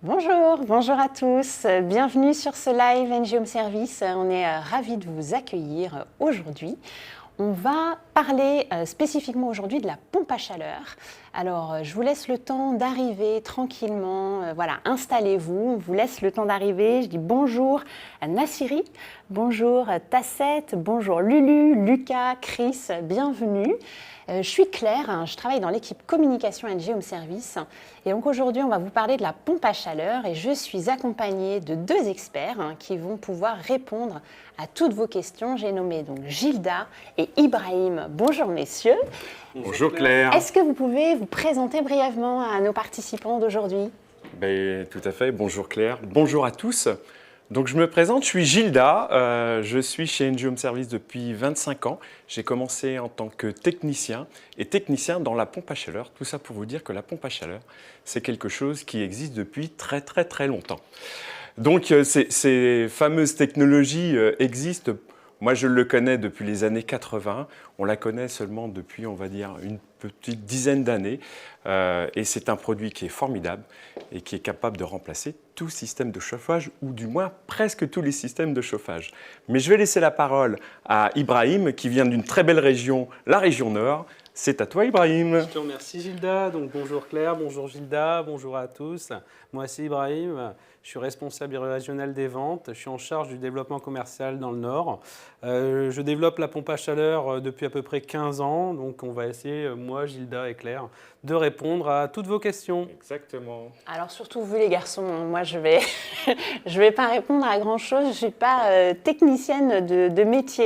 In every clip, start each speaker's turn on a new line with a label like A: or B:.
A: Bonjour à tous. Bienvenue sur ce live NG Home Service. On est ravis de vous accueillir aujourd'hui. On va parler spécifiquement aujourd'hui de la pompe à chaleur. Alors, je vous laisse le temps d'arriver tranquillement. Voilà, installez-vous. On vous laisse le temps d'arriver. Je dis bonjour à Nassiri, bonjour Tassette, bonjour Lulu, Lucas, Chris, bienvenue. Je suis Claire, je travaille dans l'équipe communication NG Home Service et donc aujourd'hui on va vous parler de la pompe à chaleur et je suis accompagnée de deux experts qui vont pouvoir répondre à toutes vos questions. J'ai nommé donc Gilda et Ibrahim. Bonjour messieurs.
B: Bonjour Claire.
A: Est-ce que vous pouvez vous présenter brièvement à nos participants d'aujourd'hui?
B: Tout à fait, bonjour Claire, bonjour à tous. Donc je me présente, je suis Gilda, je suis chez NG Home Service depuis 25 ans. J'ai commencé en tant que technicien et technicien dans la pompe à chaleur. Tout ça pour vous dire que la pompe à chaleur, c'est quelque chose qui existe depuis très longtemps. Donc ces fameuses technologies existent. Moi, je le connais depuis les années 80. On la connaît seulement depuis, on va dire, une petite dizaine d'années. Et c'est un produit qui est formidable et qui est capable de remplacer tout système de chauffage, ou du moins presque tous les systèmes de chauffage. Mais je vais laisser la parole à Ibrahim, qui vient d'une très belle région, la région Nord. C'est à toi, Ibrahim.
C: Je te remercie, Gilda. Donc, bonjour Claire, bonjour Gilda, bonjour à tous. Moi, c'est Ibrahim. Je suis responsable régional des ventes. Je suis en charge du développement commercial dans le Nord. Je développe la pompe à chaleur depuis à peu près 15 ans. Donc, on va essayer, moi, Gilda et Claire, de répondre à toutes vos questions.
B: Exactement.
A: Alors surtout vous les garçons, moi je vais pas répondre à grand chose. Je ne suis pas technicienne de métier.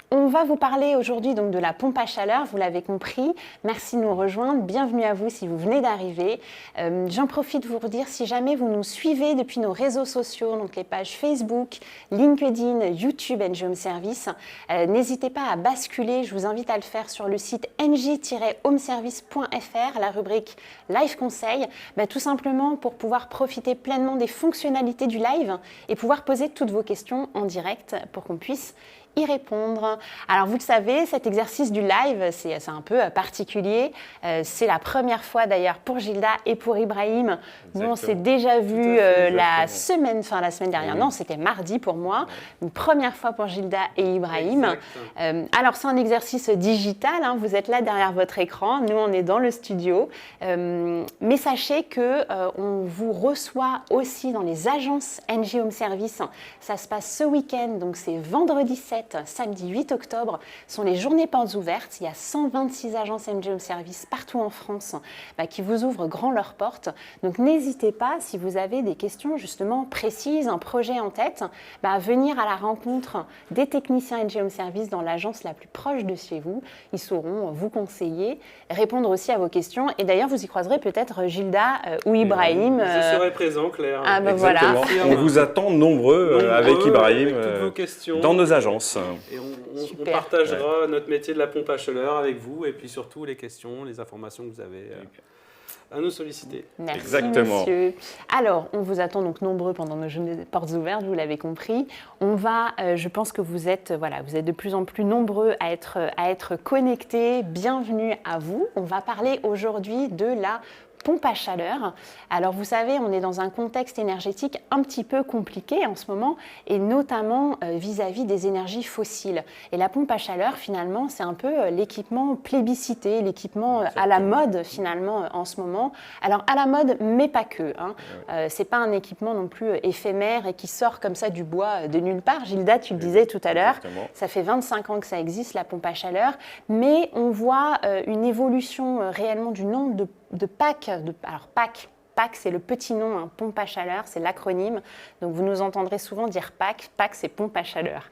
A: On va vous parler aujourd'hui donc de la pompe à chaleur, vous l'avez compris. Merci de nous rejoindre. Bienvenue à vous si vous venez d'arriver. J'en profite pour vous dire, si jamais vous nous suivez depuis nos réseaux sociaux, donc les pages Facebook, LinkedIn, YouTube NG Home Service, n'hésitez pas à basculer. Je vous invite à le faire sur le site nj-homeservice.fr, la rubrique Live Conseil, tout simplement pour pouvoir profiter pleinement des fonctionnalités du live et pouvoir poser toutes vos questions en direct pour qu'on puisse y répondre. Alors vous le savez, cet exercice du live, c'est un peu particulier. C'est la première fois d'ailleurs pour Gilda et pour Ibrahim. Nous, on s'est déjà vu la semaine dernière. Oui. Non, c'était mardi pour moi. Une première fois pour Gilda et Ibrahim. Alors c'est un exercice digital. Hein, vous êtes là derrière votre écran. Nous, on est dans le studio. Mais sachez que on vous reçoit aussi dans les agences NG Home Service. Ça se passe ce week-end, donc c'est vendredi 7. Samedi 8 octobre sont les journées portes ouvertes. Il y a 126 agences NG Home Service partout en France qui vous ouvrent grand leurs portes. Donc n'hésitez pas, si vous avez des questions justement précises, un projet en tête, à venir à la rencontre des techniciens NG Home Service dans l'agence la plus proche de chez vous. Ils sauront vous conseiller, répondre aussi à vos questions. Et d'ailleurs, vous y croiserez peut-être Gilda ou Ibrahim.
C: Je serai présent, Claire.
A: Voilà.
B: On vous attend nombreux avec Ibrahim
C: avec toutes vos questions.
B: Dans nos agences.
C: Et on partagera notre métier de la pompe à chaleur avec vous et puis surtout les questions, les informations que vous avez à nous solliciter.
A: Merci,
B: exactement.
A: Monsieur. Alors, on vous attend donc nombreux pendant nos journées portes ouvertes, vous l'avez compris. On va, je pense que vous êtes de plus en plus nombreux à être connectés. Bienvenue à vous. On va parler aujourd'hui de la pompe à chaleur. Alors vous savez, on est dans un contexte énergétique un petit peu compliqué en ce moment et notamment vis-à-vis des énergies fossiles. Et la pompe à chaleur, finalement, c'est un peu l'équipement plébiscité, l'équipement à la mode finalement en ce moment. Alors à la mode, mais pas que. Hein. C'est pas un équipement non plus éphémère et qui sort comme ça du bois de nulle part. Gilda, tu le disais tout à l'heure, ça fait 25 ans que ça existe, la pompe à chaleur, mais on voit une évolution réellement du nombre de packs. Alors PAC, c'est le petit nom, hein, pompe à chaleur, c'est l'acronyme. Donc vous nous entendrez souvent dire PAC. PAC, c'est pompe à chaleur.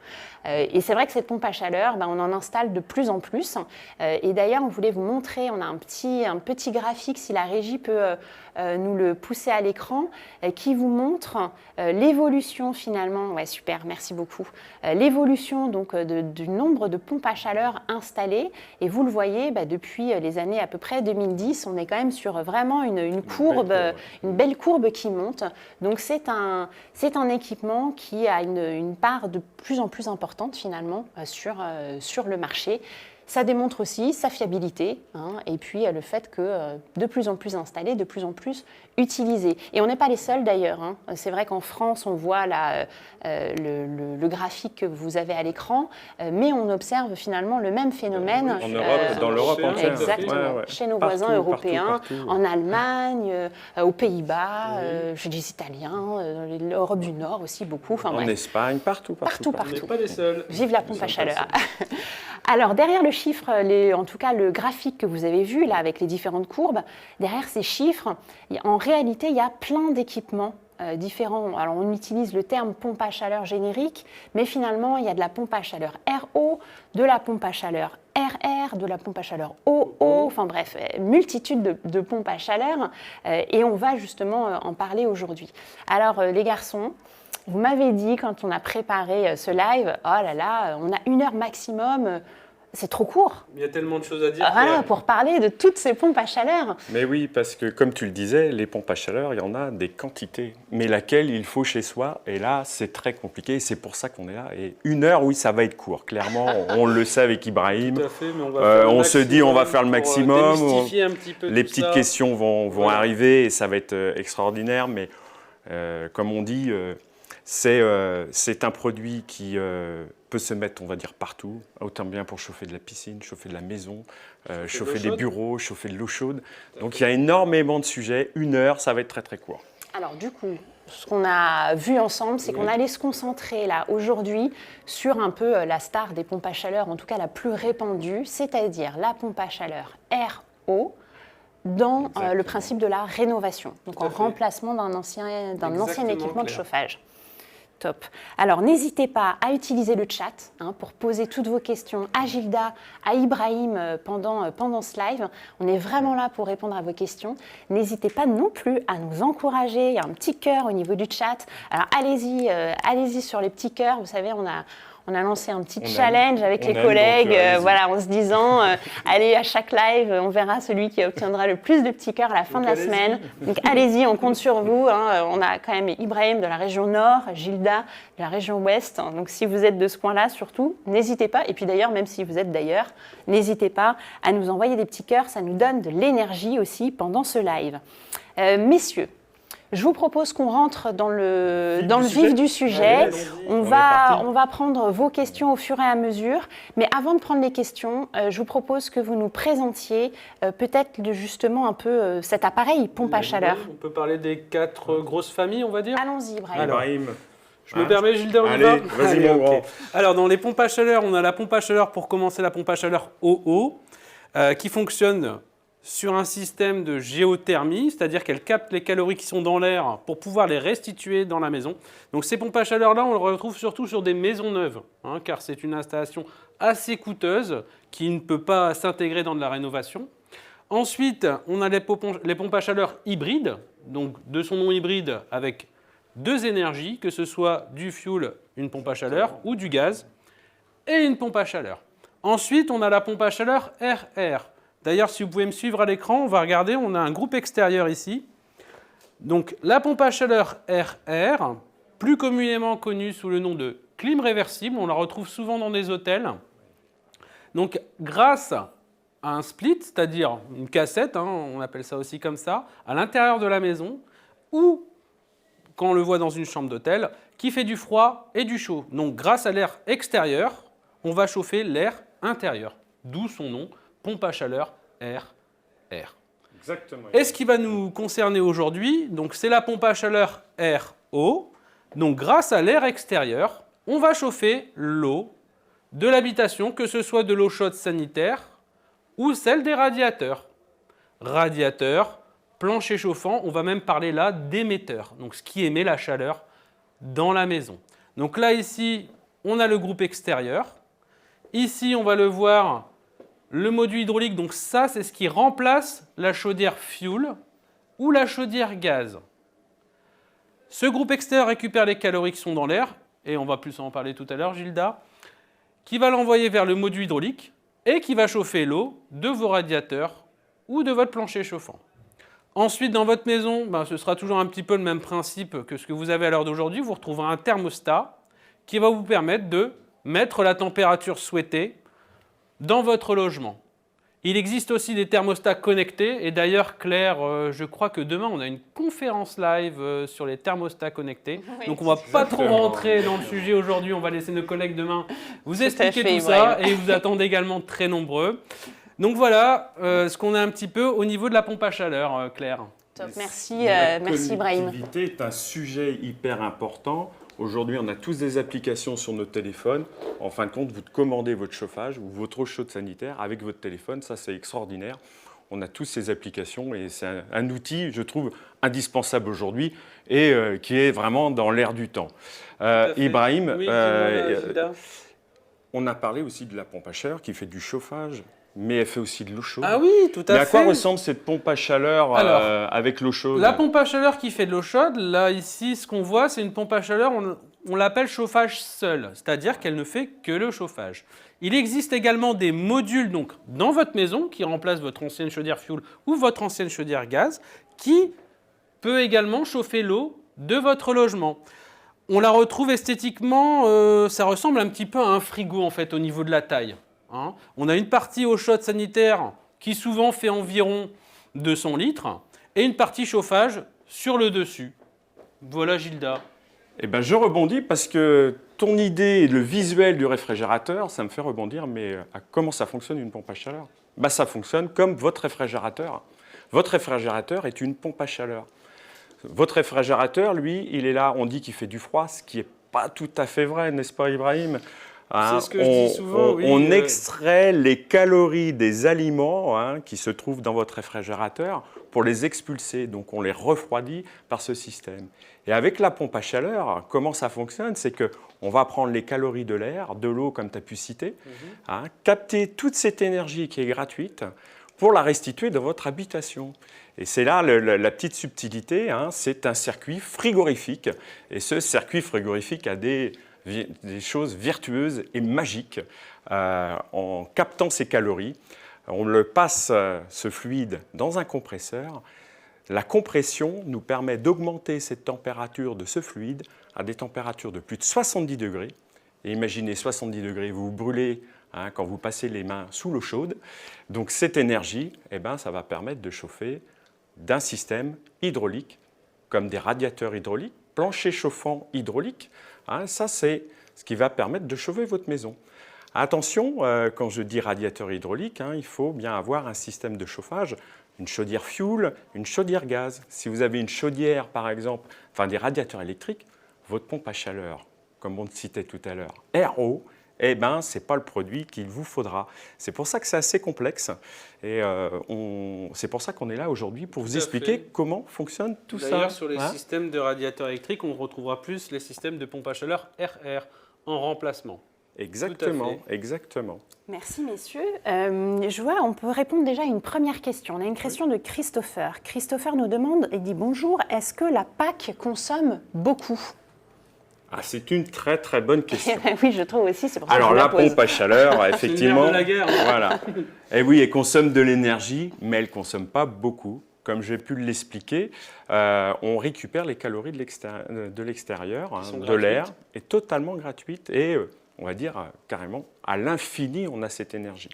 A: Et c'est vrai que cette pompe à chaleur, on en installe de plus en plus. Et d'ailleurs, on voulait vous montrer, on a un petit graphique, si la régie peut nous le pousser à l'écran, qui vous montre l'évolution finalement. Ouais, super, merci beaucoup. L'évolution donc du nombre de pompes à chaleur installées. Et vous le voyez, depuis les années à peu près 2010, on est quand même sur vraiment une courbe, une belle courbe qui monte. Donc c'est un équipement qui a une part de plus en plus importante finalement sur le marché. Ça démontre aussi sa fiabilité et puis le fait que de plus en plus installé, de plus en plus utilisé. Et on n'est pas les seuls d'ailleurs. C'est vrai qu'en France, on voit là, le graphique que vous avez à l'écran, mais on observe finalement le même phénomène.
B: En Europe, dans l'Europe entière.
A: Exactement, chez nos voisins européens, en Allemagne, aux Pays-Bas, chez les Italiens, l'Europe du Nord aussi beaucoup. Enfin,
B: en Espagne, partout.
C: On n'est pas les seuls.
A: Vive la pompe à chaleur. Alors, derrière le chiffre, en tout cas le graphique que vous avez vu, là, avec les différentes courbes, derrière ces chiffres, en réalité, il y a plein d'équipements différents. Alors, on utilise le terme pompe à chaleur générique, mais finalement, il y a de la pompe à chaleur RO, de la pompe à chaleur RR, de la pompe à chaleur OO, enfin bref, multitude de pompes à chaleur, et on va justement en parler aujourd'hui. Alors, les garçons, vous m'avez dit, quand on a préparé ce live, oh là là, on a 1 heure maximum, c'est trop court.
C: Il y a tellement de choses à dire.
A: Voilà, pour parler de toutes ces pompes à chaleur.
B: Mais oui, parce que comme tu le disais, les pompes à chaleur, il y en a des quantités. Mais laquelle il faut chez soi, et là, c'est très compliqué, et c'est pour ça qu'on est là. Et 1 heure, oui, ça va être court, clairement, on le sait avec Ibrahim.
C: Tout à fait, mais on
B: se dit, on va faire le maximum.
C: Démystifier un petit peu
B: les
C: tout
B: petites
C: ça.
B: questions vont arriver, et ça va être extraordinaire, mais comme on dit... c'est un produit qui peut se mettre, on va dire, partout, autant bien pour chauffer de la piscine, chauffer de la maison, chauffer des bureaux, chauffer de l'eau chaude. Donc il y a énormément de sujets. 1 heure, ça va être très très court.
A: Alors du coup, ce qu'on a vu ensemble, c'est qu'on allait se concentrer là aujourd'hui sur un peu la star des pompes à chaleur, en tout cas la plus répandue, c'est-à-dire la pompe à chaleur RO, dans le principe de la rénovation, donc en remplacement d'un ancien équipement de chauffage. Top. Alors, n'hésitez pas à utiliser le chat pour poser toutes vos questions à Gilda, à Ibrahim pendant ce live. On est vraiment là pour répondre à vos questions. N'hésitez pas non plus à nous encourager. Il y a un petit cœur au niveau du chat. Alors, allez-y sur les petits cœurs. Vous savez, on a lancé un petit challenge avec les collègues, voilà, en se disant, allez, à chaque live, on verra celui qui obtiendra le plus de petits cœurs à la fin de la semaine. Donc allez-y, on compte sur vous. On a quand même Ibrahim de la région Nord, Gilda de la région Ouest. Donc si vous êtes de ce coin-là, surtout, n'hésitez pas. Et puis d'ailleurs, même si vous êtes d'ailleurs, n'hésitez pas à nous envoyer des petits cœurs. Ça nous donne de l'énergie aussi pendant ce live. Messieurs, je vous propose qu'on rentre dans le vif du sujet. On va prendre vos questions au fur et à mesure. Mais avant de prendre les questions, je vous propose que vous nous présentiez peut-être justement un peu cet appareil pompe à chaleur.
C: On peut parler des 4 grosses familles, on va dire.
A: Allons-y, Ibrahim.
B: Ibrahim.
C: Je me permets, Gilda, on y va.
B: Allez, vas-y, mon grand.
C: Alors, dans les pompes à chaleur, on a la pompe à chaleur, pour commencer, la pompe à chaleur OO, qui fonctionne sur un système de géothermie, c'est-à-dire qu'elle capte les calories qui sont dans l'air pour pouvoir les restituer dans la maison. Donc ces pompes à chaleur-là, on les retrouve surtout sur des maisons neuves, car c'est une installation assez coûteuse qui ne peut pas s'intégrer dans de la rénovation. Ensuite, on a les pompes à chaleur hybrides, donc de son nom hybride avec 2 énergies, que ce soit du fioul, une pompe à chaleur, ou du gaz, et une pompe à chaleur. Ensuite, on a la pompe à chaleur RR. D'ailleurs, si vous pouvez me suivre à l'écran, on va regarder, on a un groupe extérieur ici. Donc, la pompe à chaleur RR, plus communément connue sous le nom de clim réversible, on la retrouve souvent dans des hôtels. Donc, grâce à un split, c'est-à-dire une cassette, on appelle ça aussi comme ça, à l'intérieur de la maison, ou, quand on le voit dans une chambre d'hôtel, qui fait du froid et du chaud. Donc, grâce à l'air extérieur, on va chauffer l'air intérieur, d'où son nom, pompe à chaleur RR.
B: Exactement.
C: Et ce qui va nous concerner aujourd'hui, c'est la pompe à chaleur RO. Donc grâce à l'air extérieur, on va chauffer l'eau de l'habitation, que ce soit de l'eau chaude sanitaire ou celle des radiateurs. Radiateurs, plancher chauffant, on va même parler là d'émetteur, donc ce qui émet la chaleur dans la maison. Donc là ici, on a le groupe extérieur. Ici, on va le voir, le module hydraulique, donc ça, c'est ce qui remplace la chaudière fioul ou la chaudière gaz. Ce groupe extérieur récupère les calories qui sont dans l'air, et on va plus en parler tout à l'heure, Gilda, qui va l'envoyer vers le module hydraulique et qui va chauffer l'eau de vos radiateurs ou de votre plancher chauffant. Ensuite, dans votre maison, ce sera toujours un petit peu le même principe que ce que vous avez à l'heure d'aujourd'hui. Vous retrouverez un thermostat qui va vous permettre de mettre la température souhaitée dans votre logement. Il existe aussi des thermostats connectés et d'ailleurs Claire, je crois que demain on a une conférence live sur les thermostats connectés.
A: Oui,
C: Donc on va pas trop rentrer dans le sujet aujourd'hui, on va laisser nos collègues demain vous expliquer tout ça et vous attendent également très nombreux. Donc voilà ce qu'on a un petit peu au niveau de la pompe à chaleur, Claire.
A: Top, merci,
B: merci
A: Ibrahim.
B: La connectivité est un sujet hyper important. Aujourd'hui, on a tous des applications sur nos téléphones. En fin de compte, vous commandez votre chauffage ou votre eau chaude sanitaire avec votre téléphone. Ça, c'est extraordinaire. On a tous ces applications et c'est un outil, je trouve, indispensable aujourd'hui et qui est vraiment dans l'air du temps. Ibrahim,
C: oui,
B: on a parlé aussi de la pompe à chaleur qui fait du chauffage, mais elle fait aussi de l'eau chaude.
C: Ah oui, tout à fait.
B: Mais à quoi ressemble cette pompe à chaleur avec l'eau chaude?
C: La pompe à chaleur qui fait de l'eau chaude, là ici ce qu'on voit c'est une pompe à chaleur, on l'appelle chauffage seul, c'est-à-dire qu'elle ne fait que le chauffage. Il existe également des modules donc, dans votre maison qui remplacent votre ancienne chaudière fioul ou votre ancienne chaudière gaz qui peut également chauffer l'eau de votre logement. On la retrouve esthétiquement, ça ressemble un petit peu à un frigo en fait au niveau de la taille. On a une partie eau chaude sanitaire qui souvent fait environ 200 litres et une partie chauffage sur le dessus. Voilà Gilda.
B: Eh ben, je rebondis parce que ton idée et le visuel du réfrigérateur, ça me fait rebondir, mais comment ça fonctionne une pompe à chaleur? Ça fonctionne comme votre réfrigérateur. Votre réfrigérateur est une pompe à chaleur. Votre réfrigérateur, lui, il est là, on dit qu'il fait du froid, ce qui n'est pas tout à fait vrai, n'est-ce pas Ibrahim?
C: C'est ce que je dis souvent, oui.
B: On extrait les calories des aliments qui se trouvent dans votre réfrigérateur pour les expulser. Donc, on les refroidit par ce système. Et avec la pompe à chaleur, comment ça fonctionne? C'est qu'on va prendre les calories de l'air, de l'eau, comme tu as pu citer, capter toute cette énergie qui est gratuite pour la restituer dans votre habitation. Et c'est là la petite subtilité, c'est un circuit frigorifique. Et ce circuit frigorifique a des choses vertueuses et magiques en captant ces calories. On le passe, ce fluide, dans un compresseur. La compression nous permet d'augmenter cette température de ce fluide à des températures de plus de 70 degrés. Et imaginez 70 degrés, vous vous brûlez quand vous passez les mains sous l'eau chaude. Donc cette énergie, ça va permettre de chauffer d'un système hydraulique, comme des radiateurs hydrauliques, planchers chauffants hydrauliques. Ça, c'est ce qui va permettre de chauffer votre maison. Attention, quand je dis radiateur hydraulique, il faut bien avoir un système de chauffage, une chaudière fioul, une chaudière gaz. Si vous avez une chaudière, par exemple, des radiateurs électriques, votre pompe à chaleur, comme on le citait tout à l'heure, RO, ce n'est pas le produit qu'il vous faudra. C'est pour ça que c'est assez complexe et c'est pour ça qu'on est là aujourd'hui pour vous expliquer comment fonctionne tout ça.
C: D'ailleurs, sur les systèmes de radiateurs électriques, on retrouvera plus les systèmes de pompe à chaleur RR en remplacement.
B: Exactement, exactement.
A: Merci messieurs. Je vois, on peut répondre déjà à une première question. On a une question de Christopher. Christopher nous demande, il dit bonjour, est-ce que la PAC consomme beaucoup?
B: C'est une très très bonne question.
A: Oui, je trouve aussi, c'est pour ça
B: Alors
A: que je
B: la
A: la pose.
B: pompe à chaleur, effectivement,
C: c'est le nerf de la guerre.
B: Voilà. Et oui, elle consomme de l'énergie, mais elle ne consomme pas beaucoup. Comme j'ai pu l'expliquer, on récupère les calories de l'extérieur, de l'air, est totalement gratuite et on va dire carrément à l'infini, on a cette énergie.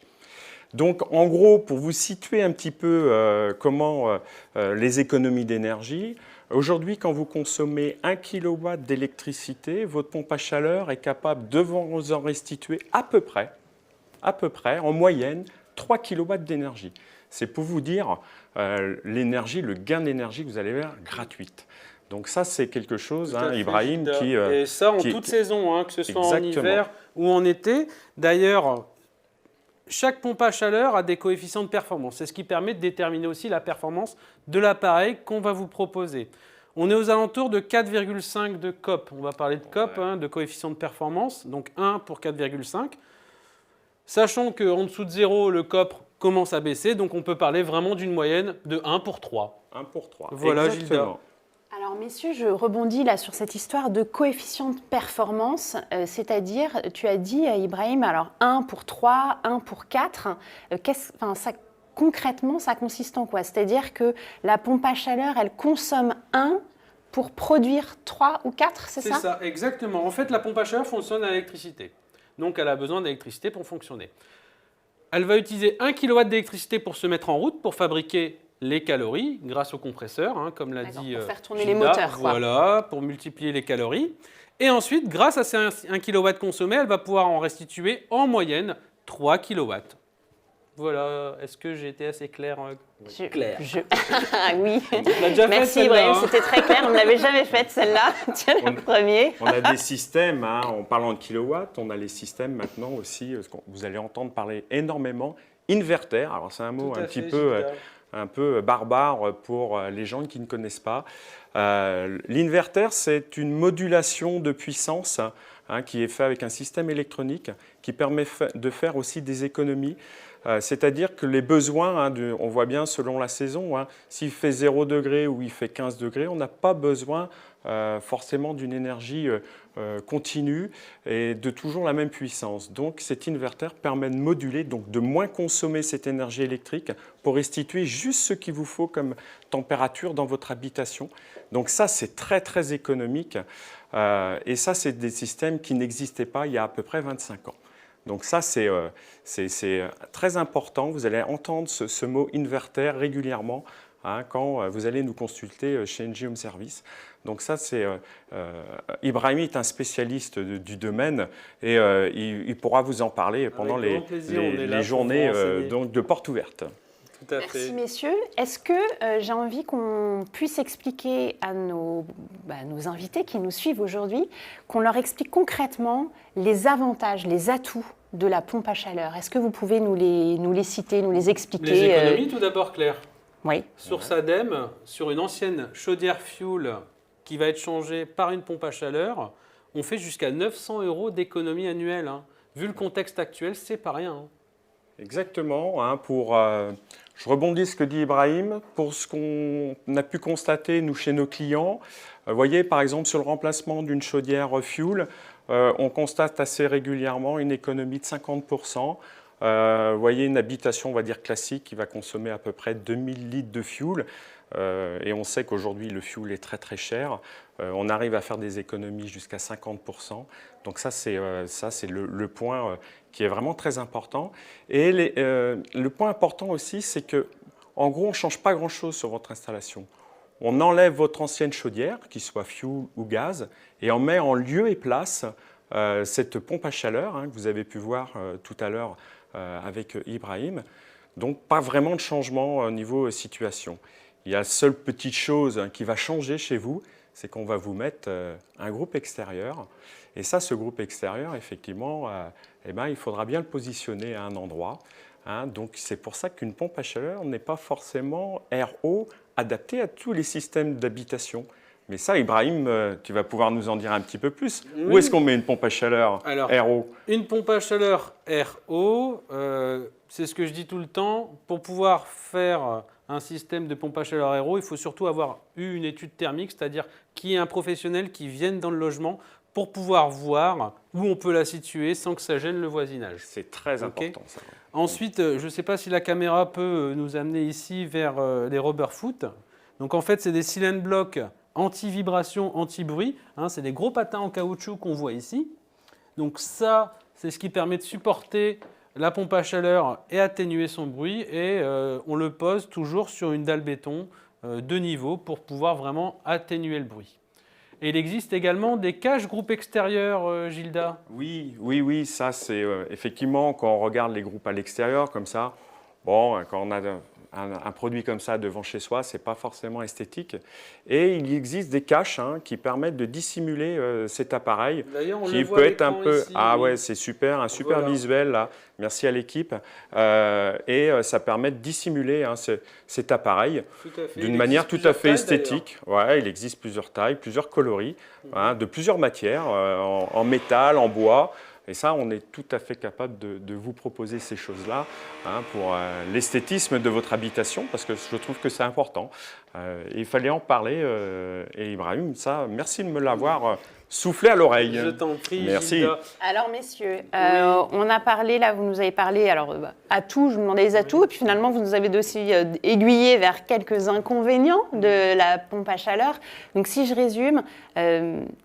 B: Donc en gros, pour vous situer un petit peu comment les économies d'énergie, aujourd'hui, quand vous consommez 1 kW d'électricité, votre pompe à chaleur est capable de vous en restituer à peu près, en moyenne, 3 kW d'énergie. C'est pour vous dire l'énergie, le gain d'énergie que vous allez faire gratuite. Donc ça, c'est quelque chose, Ibrahim, qui...
C: Et ça en toute saison, que ce soit en hiver ou en été. D'ailleurs, chaque pompe à chaleur a des coefficients de performance. C'est ce qui permet de déterminer aussi la performance de l'appareil qu'on va vous proposer. On est aux alentours de 4,5 de COP. On va parler de COP, de coefficient de performance, donc 1 pour 4,5. Sachant qu'en dessous de 0, le COP commence à baisser, donc on peut parler vraiment d'une moyenne de 1 pour 3.
B: 1 pour 3.
C: Voilà, Gilda.
A: Alors messieurs, je rebondis là sur cette histoire de coefficient de performance, c'est-à-dire, tu as dit Ibrahim, alors 1 pour 3, 1 pour 4, concrètement ça consiste en quoi? C'est-à-dire que la pompe à chaleur, elle consomme 1 pour produire 3 ou 4, c'est ça?
C: C'est ça, exactement. En fait, la pompe à chaleur fonctionne à l'électricité, donc elle a besoin d'électricité pour fonctionner. elle va utiliser 1 kW d'électricité pour se mettre en route, pour fabriquer les calories grâce au compresseur, hein, comme l'a dit
A: pour faire tourner
C: Gilda.
A: les moteurs. Quoi.
C: Voilà, pour multiplier les calories. Et ensuite, grâce à ces 1 kW consommé, elle va pouvoir en restituer en moyenne 3 kW. Voilà, est-ce que j'ai été assez clair Claire.
A: Ah oui,
C: On l'a déjà fait,
A: merci
C: celle-là,
A: Ibrahim,
C: hein.
A: c'était très clair, on ne l'avait jamais faite celle-là, tiens le premier.
B: On a des systèmes, hein, en parlant de kilowatts, on a les systèmes maintenant aussi, vous allez entendre parler énormément, inverters. Alors c'est un mot un peu barbare pour les gens qui ne connaissent pas. L'inverter, c'est une modulation de puissance, hein, qui est fait avec un système électronique qui permet de faire aussi des économies. C'est-à-dire que les besoins, hein, on voit bien selon la saison, hein, s'il fait 0 degré ou il fait 15 degrés, on n'a pas besoin forcément d'une énergie continue et de toujours la même puissance. Donc cet inverter permet de moduler, donc de moins consommer cette énergie électrique pour restituer juste ce qu'il vous faut comme température dans votre habitation. Donc ça, c'est très très économique et ça, c'est des systèmes qui n'existaient pas il y a à peu près 25 ans. Donc ça, c'est très important. Vous allez entendre ce mot inverter régulièrement, hein, quand vous allez nous consulter chez NJ Home Service. Donc ça, c'est Ibrahim est un spécialiste du domaine et il pourra vous en parler pendant les journées donc de portes ouvertes.
C: Tout à
A: Merci
C: fait.
A: messieurs. Est-ce que j'ai envie qu'on puisse expliquer à nos invités qui nous suivent aujourd'hui, qu'on leur explique concrètement les avantages, les atouts de la pompe à chaleur. Est-ce que vous pouvez nous les citer, nous les expliquer?
C: Les économies, tout d'abord, Claire.
A: Oui.
C: Sur SADEM, sur une ancienne chaudière fuel qui va être changée par une pompe à chaleur, on fait jusqu'à 900 € d'économie annuelle. Hein. Vu le contexte actuel, c'est pas rien. Hein.
B: Exactement. Hein, je rebondis sur ce que dit Ibrahim. Pour ce qu'on a pu constater, nous, chez nos clients, vous voyez, par exemple, sur le remplacement d'une chaudière fuel, on constate assez régulièrement une économie de 50%. Vous voyez, une habitation, on va dire classique, qui va consommer à peu près 2000 litres de fuel. Et on sait qu'aujourd'hui, le fuel est très très cher. On arrive à faire des économies jusqu'à 50%. Donc ça, c'est le point qui est vraiment très important. Et le point important aussi, c'est qu'en gros, on ne change pas grand-chose sur votre installation. On enlève votre ancienne chaudière, qu'il soit fuel ou gaz, et on met en lieu et place cette pompe à chaleur, hein, que vous avez pu voir tout à l'heure avec Ibrahim. Donc, pas vraiment de changement au niveau situation. Il y a la seule petite chose qui va changer chez vous, c'est qu'on va vous mettre un groupe extérieur. Et ça, ce groupe extérieur, effectivement, il faudra bien le positionner à un endroit. Hein. Donc, c'est pour ça qu'une pompe à chaleur n'est pas forcément RO adaptée à tous les systèmes d'habitation. Mais ça, Ibrahim, tu vas pouvoir nous en dire un petit peu plus. Oui. Où est-ce qu'on met une pompe à chaleur RO?
C: Une pompe à chaleur RO, c'est ce que je dis tout le temps. Pour pouvoir faire un système de pompe à chaleur RO, il faut surtout avoir eu une étude thermique, c'est-à-dire qu'il y ait un professionnel qui vienne dans le logement pour pouvoir voir où on peut la situer sans que ça gêne le voisinage.
B: C'est très important, ça.
C: Ensuite, je ne sais pas si la caméra peut nous amener ici vers les rubber foot. Donc en fait, c'est des cylindres blocs anti-vibration, anti-bruit. Hein, c'est des gros patins en caoutchouc qu'on voit ici. Donc ça, c'est ce qui permet de supporter la pompe à chaleur et atténuer son bruit. Et on le pose toujours sur une dalle béton de niveau pour pouvoir vraiment atténuer le bruit. Et il existe également des cages groupes extérieurs, Gilda.
B: Oui, ça c'est effectivement quand on regarde les groupes à l'extérieur comme ça, bon, quand on a un produit comme ça devant chez soi, c'est pas forcément esthétique. Et il existe des caches qui permettent de dissimuler cet appareil.
C: D'ailleurs, on
B: qui
C: le voit
B: peut être un peu.
C: Ici,
B: ah ouais, c'est super, un super voilà. Visuel là. Merci à l'équipe. Et ça permet de dissimuler cet appareil d'une manière tout à fait esthétique. Ouais, il existe plusieurs tailles, plusieurs coloris, de plusieurs matières, en métal, en bois. Et ça, on est tout à fait capable de vous proposer ces choses-là pour l'esthétisme de votre habitation, parce que je trouve que c'est important. Il fallait en parler. Et Ibrahim, ça, merci de me l'avoir soufflé à l'oreille.
C: Je t'en prie,
B: merci.
C: Gilda.
A: Alors, messieurs, on a parlé, là, vous nous avez parlé, alors, atouts, je vous demandais les atouts, et puis finalement, vous nous avez aussi aiguillé vers quelques inconvénients de la pompe à chaleur. Donc, si je résume,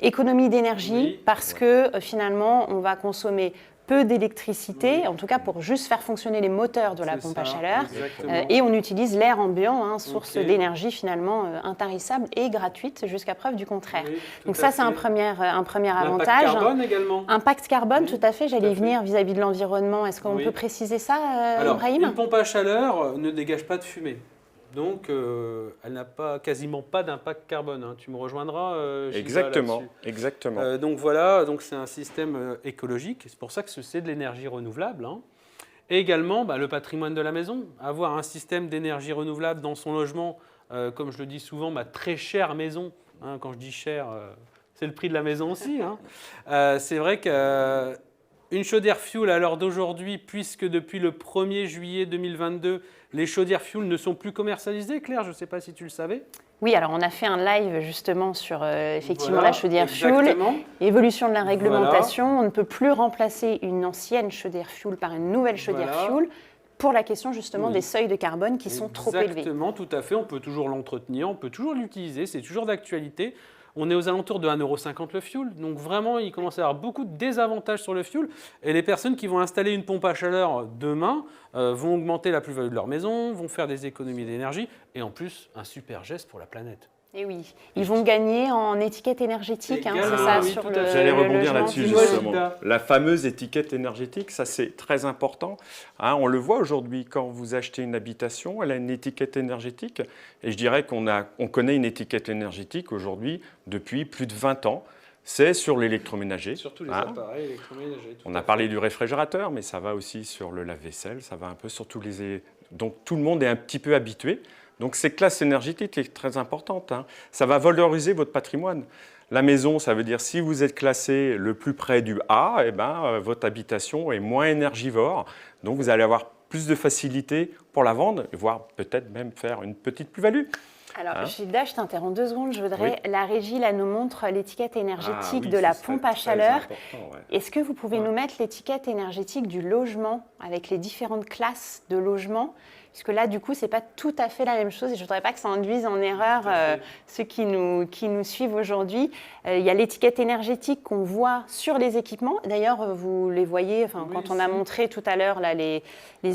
A: économie d'énergie, parce que finalement, on va consommer peu d'électricité, en tout cas pour juste faire fonctionner les moteurs de la pompe à chaleur. Et on utilise l'air ambiant, source d'énergie finalement intarissable et gratuite jusqu'à preuve du contraire.
C: Oui,
A: donc ça, c'est un premier avantage.
C: L'impact carbone également.
A: Impact carbone, tout à fait, j'allais y
C: fait.
A: venir vis-à-vis de l'environnement. Est-ce qu'on peut préciser ça,
C: Alors,
A: Ibrahim?
C: une pompe à chaleur ne dégage pas de fumée. Donc, elle n'a quasiment pas d'impact carbone. Tu me rejoindras, Gilda,
B: Exactement,
C: là-dessus.
B: exactement.
C: Donc voilà, c'est un système écologique. C'est pour ça que c'est de l'énergie renouvelable. Et également, le patrimoine de la maison. Avoir un système d'énergie renouvelable dans son logement, comme je le dis souvent, ma très chère maison. Quand je dis cher, c'est le prix de la maison aussi. C'est vrai qu'une chaudière fuel à l'heure d'aujourd'hui, puisque depuis le 1er juillet 2022, les chaudières fuel ne sont plus commercialisées. Claire, je ne sais pas si tu le savais.
A: Oui, alors on a fait un live justement sur effectivement la chaudière fuel, évolution de la réglementation. On ne peut plus remplacer une ancienne chaudière fuel par une nouvelle chaudière fuel pour la question justement des seuils de carbone qui sont trop élevés.
C: Exactement, tout à fait. On peut toujours l'entretenir, on peut toujours l'utiliser, c'est toujours d'actualité. On est aux alentours de 1,50 € le fuel. Donc vraiment, il commence à y avoir beaucoup de désavantages sur le fuel. Et les personnes qui vont installer une pompe à chaleur demain vont augmenter la plus-value de leur maison, vont faire des économies d'énergie et en plus, un super geste pour la planète.
A: Et oui, ils vont gagner en étiquette énergétique, c'est ça,
C: oui,
A: sur le
B: J'allais rebondir
A: logement.
B: là-dessus justement. La fameuse étiquette énergétique, ça c'est très important. On le voit aujourd'hui quand vous achetez une habitation, elle a une étiquette énergétique. Et je dirais qu'on connaît une étiquette énergétique aujourd'hui depuis plus de 20 ans. C'est sur l'électroménager.
C: Surtout les appareils électroménagers.
B: On a parlé du réfrigérateur, mais ça va aussi sur le lave-vaisselle, ça va un peu sur tous les... Donc tout le monde est un petit peu habitué. Donc cette classe énergétique est très importante. Ça va valoriser votre patrimoine. La maison, ça veut dire si vous êtes classé le plus près du A, votre habitation est moins énergivore. Donc vous allez avoir plus de facilité pour la vendre, voire peut-être même faire une petite plus-value.
A: Alors, Gilda, je t'interromps 2 secondes. Je voudrais, la régie là, nous montre l'étiquette énergétique de la pompe à chaleur. Est-ce que vous pouvez nous mettre l'étiquette énergétique du logement avec les différentes classes de logement? Puisque là, du coup, ce n'est pas tout à fait la même chose et je ne voudrais pas que ça induise en erreur ceux qui nous suivent aujourd'hui. Il y a l'étiquette énergétique qu'on voit sur les équipements. D'ailleurs, vous les voyez quand on a montré tout à l'heure les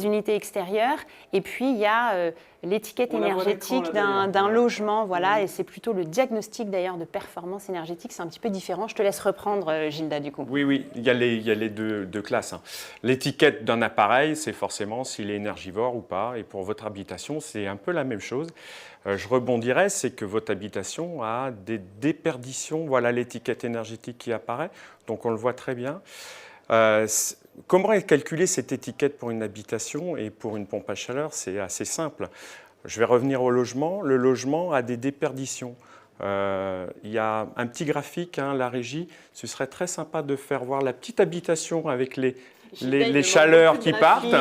A: unités extérieures. Et puis, il y a l'étiquette énergétique d'un logement. Voilà, et c'est plutôt le diagnostic d'ailleurs de performance énergétique. C'est un petit peu différent. Je te laisse reprendre, Gilda, du coup.
B: Oui, il y a les deux classes. L'étiquette d'un appareil, c'est forcément s'il est énergivore ou pas. Et pour votre habitation, c'est un peu la même chose. Je rebondirais, c'est que votre habitation a des déperditions. Voilà l'étiquette énergétique qui apparaît. Donc, on le voit très bien. Comment est calculée cette étiquette pour une habitation et pour une pompe à chaleur? C'est assez simple. Je vais revenir au logement. Le logement a des déperditions. Il y a un petit graphique, la régie. Ce serait très sympa de faire voir la petite habitation avec les chaleurs qui partent.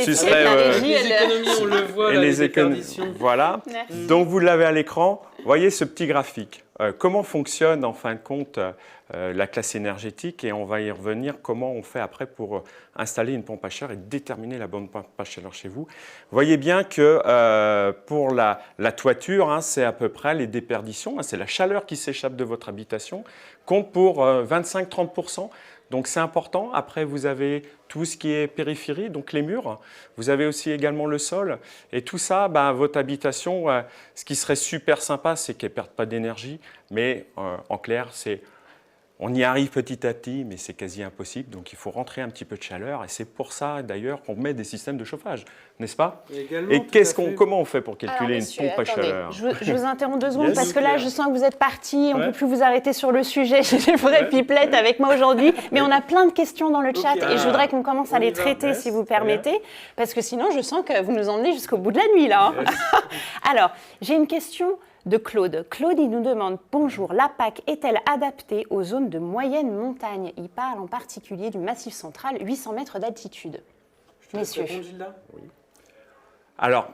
A: Ce serait
C: les économies, on le voit, là, les déperditions.
B: Voilà. Donc vous l'avez à l'écran. Voyez ce petit graphique. Comment fonctionne en fin de compte la classe énergétique, et on va y revenir, comment on fait après pour installer une pompe à chaleur et déterminer la bonne pompe à chaleur chez vous. Voyez bien que pour la toiture, c'est à peu près les déperditions, c'est la chaleur qui s'échappe de votre habitation, compte pour 25-30%. Donc c'est important. Après, vous avez tout ce qui est périphérie, donc les murs. Vous avez aussi également le sol. Et tout ça, votre habitation, ce qui serait super sympa, c'est qu'elle ne perde pas d'énergie. Mais en clair, on y arrive petit à petit, mais c'est quasi impossible. Donc il faut rentrer un petit peu de chaleur. Et c'est pour ça, d'ailleurs, qu'on met des systèmes de chauffage, n'est-ce pas?
C: Et
B: comment on fait pour calculer une pompe à chaleur?
A: Je vous interromps 2 secondes parce que là, je sens que vous êtes partis. On ne peut plus vous arrêter sur le sujet. J'ai une vraie pipelette avec moi aujourd'hui. Mais on a plein de questions dans le chat et je voudrais qu'on commence à les traiter, si vous permettez. Parce que sinon, je sens que vous nous emmenez jusqu'au bout de la nuit, là. Alors, j'ai une question de Claude. Claude, il nous demande « Bonjour, la PAC est-elle adaptée aux zones de moyenne montagne ?» Il parle en particulier du Massif central, 800 mètres d'altitude. Messieurs.
B: Oui. Alors,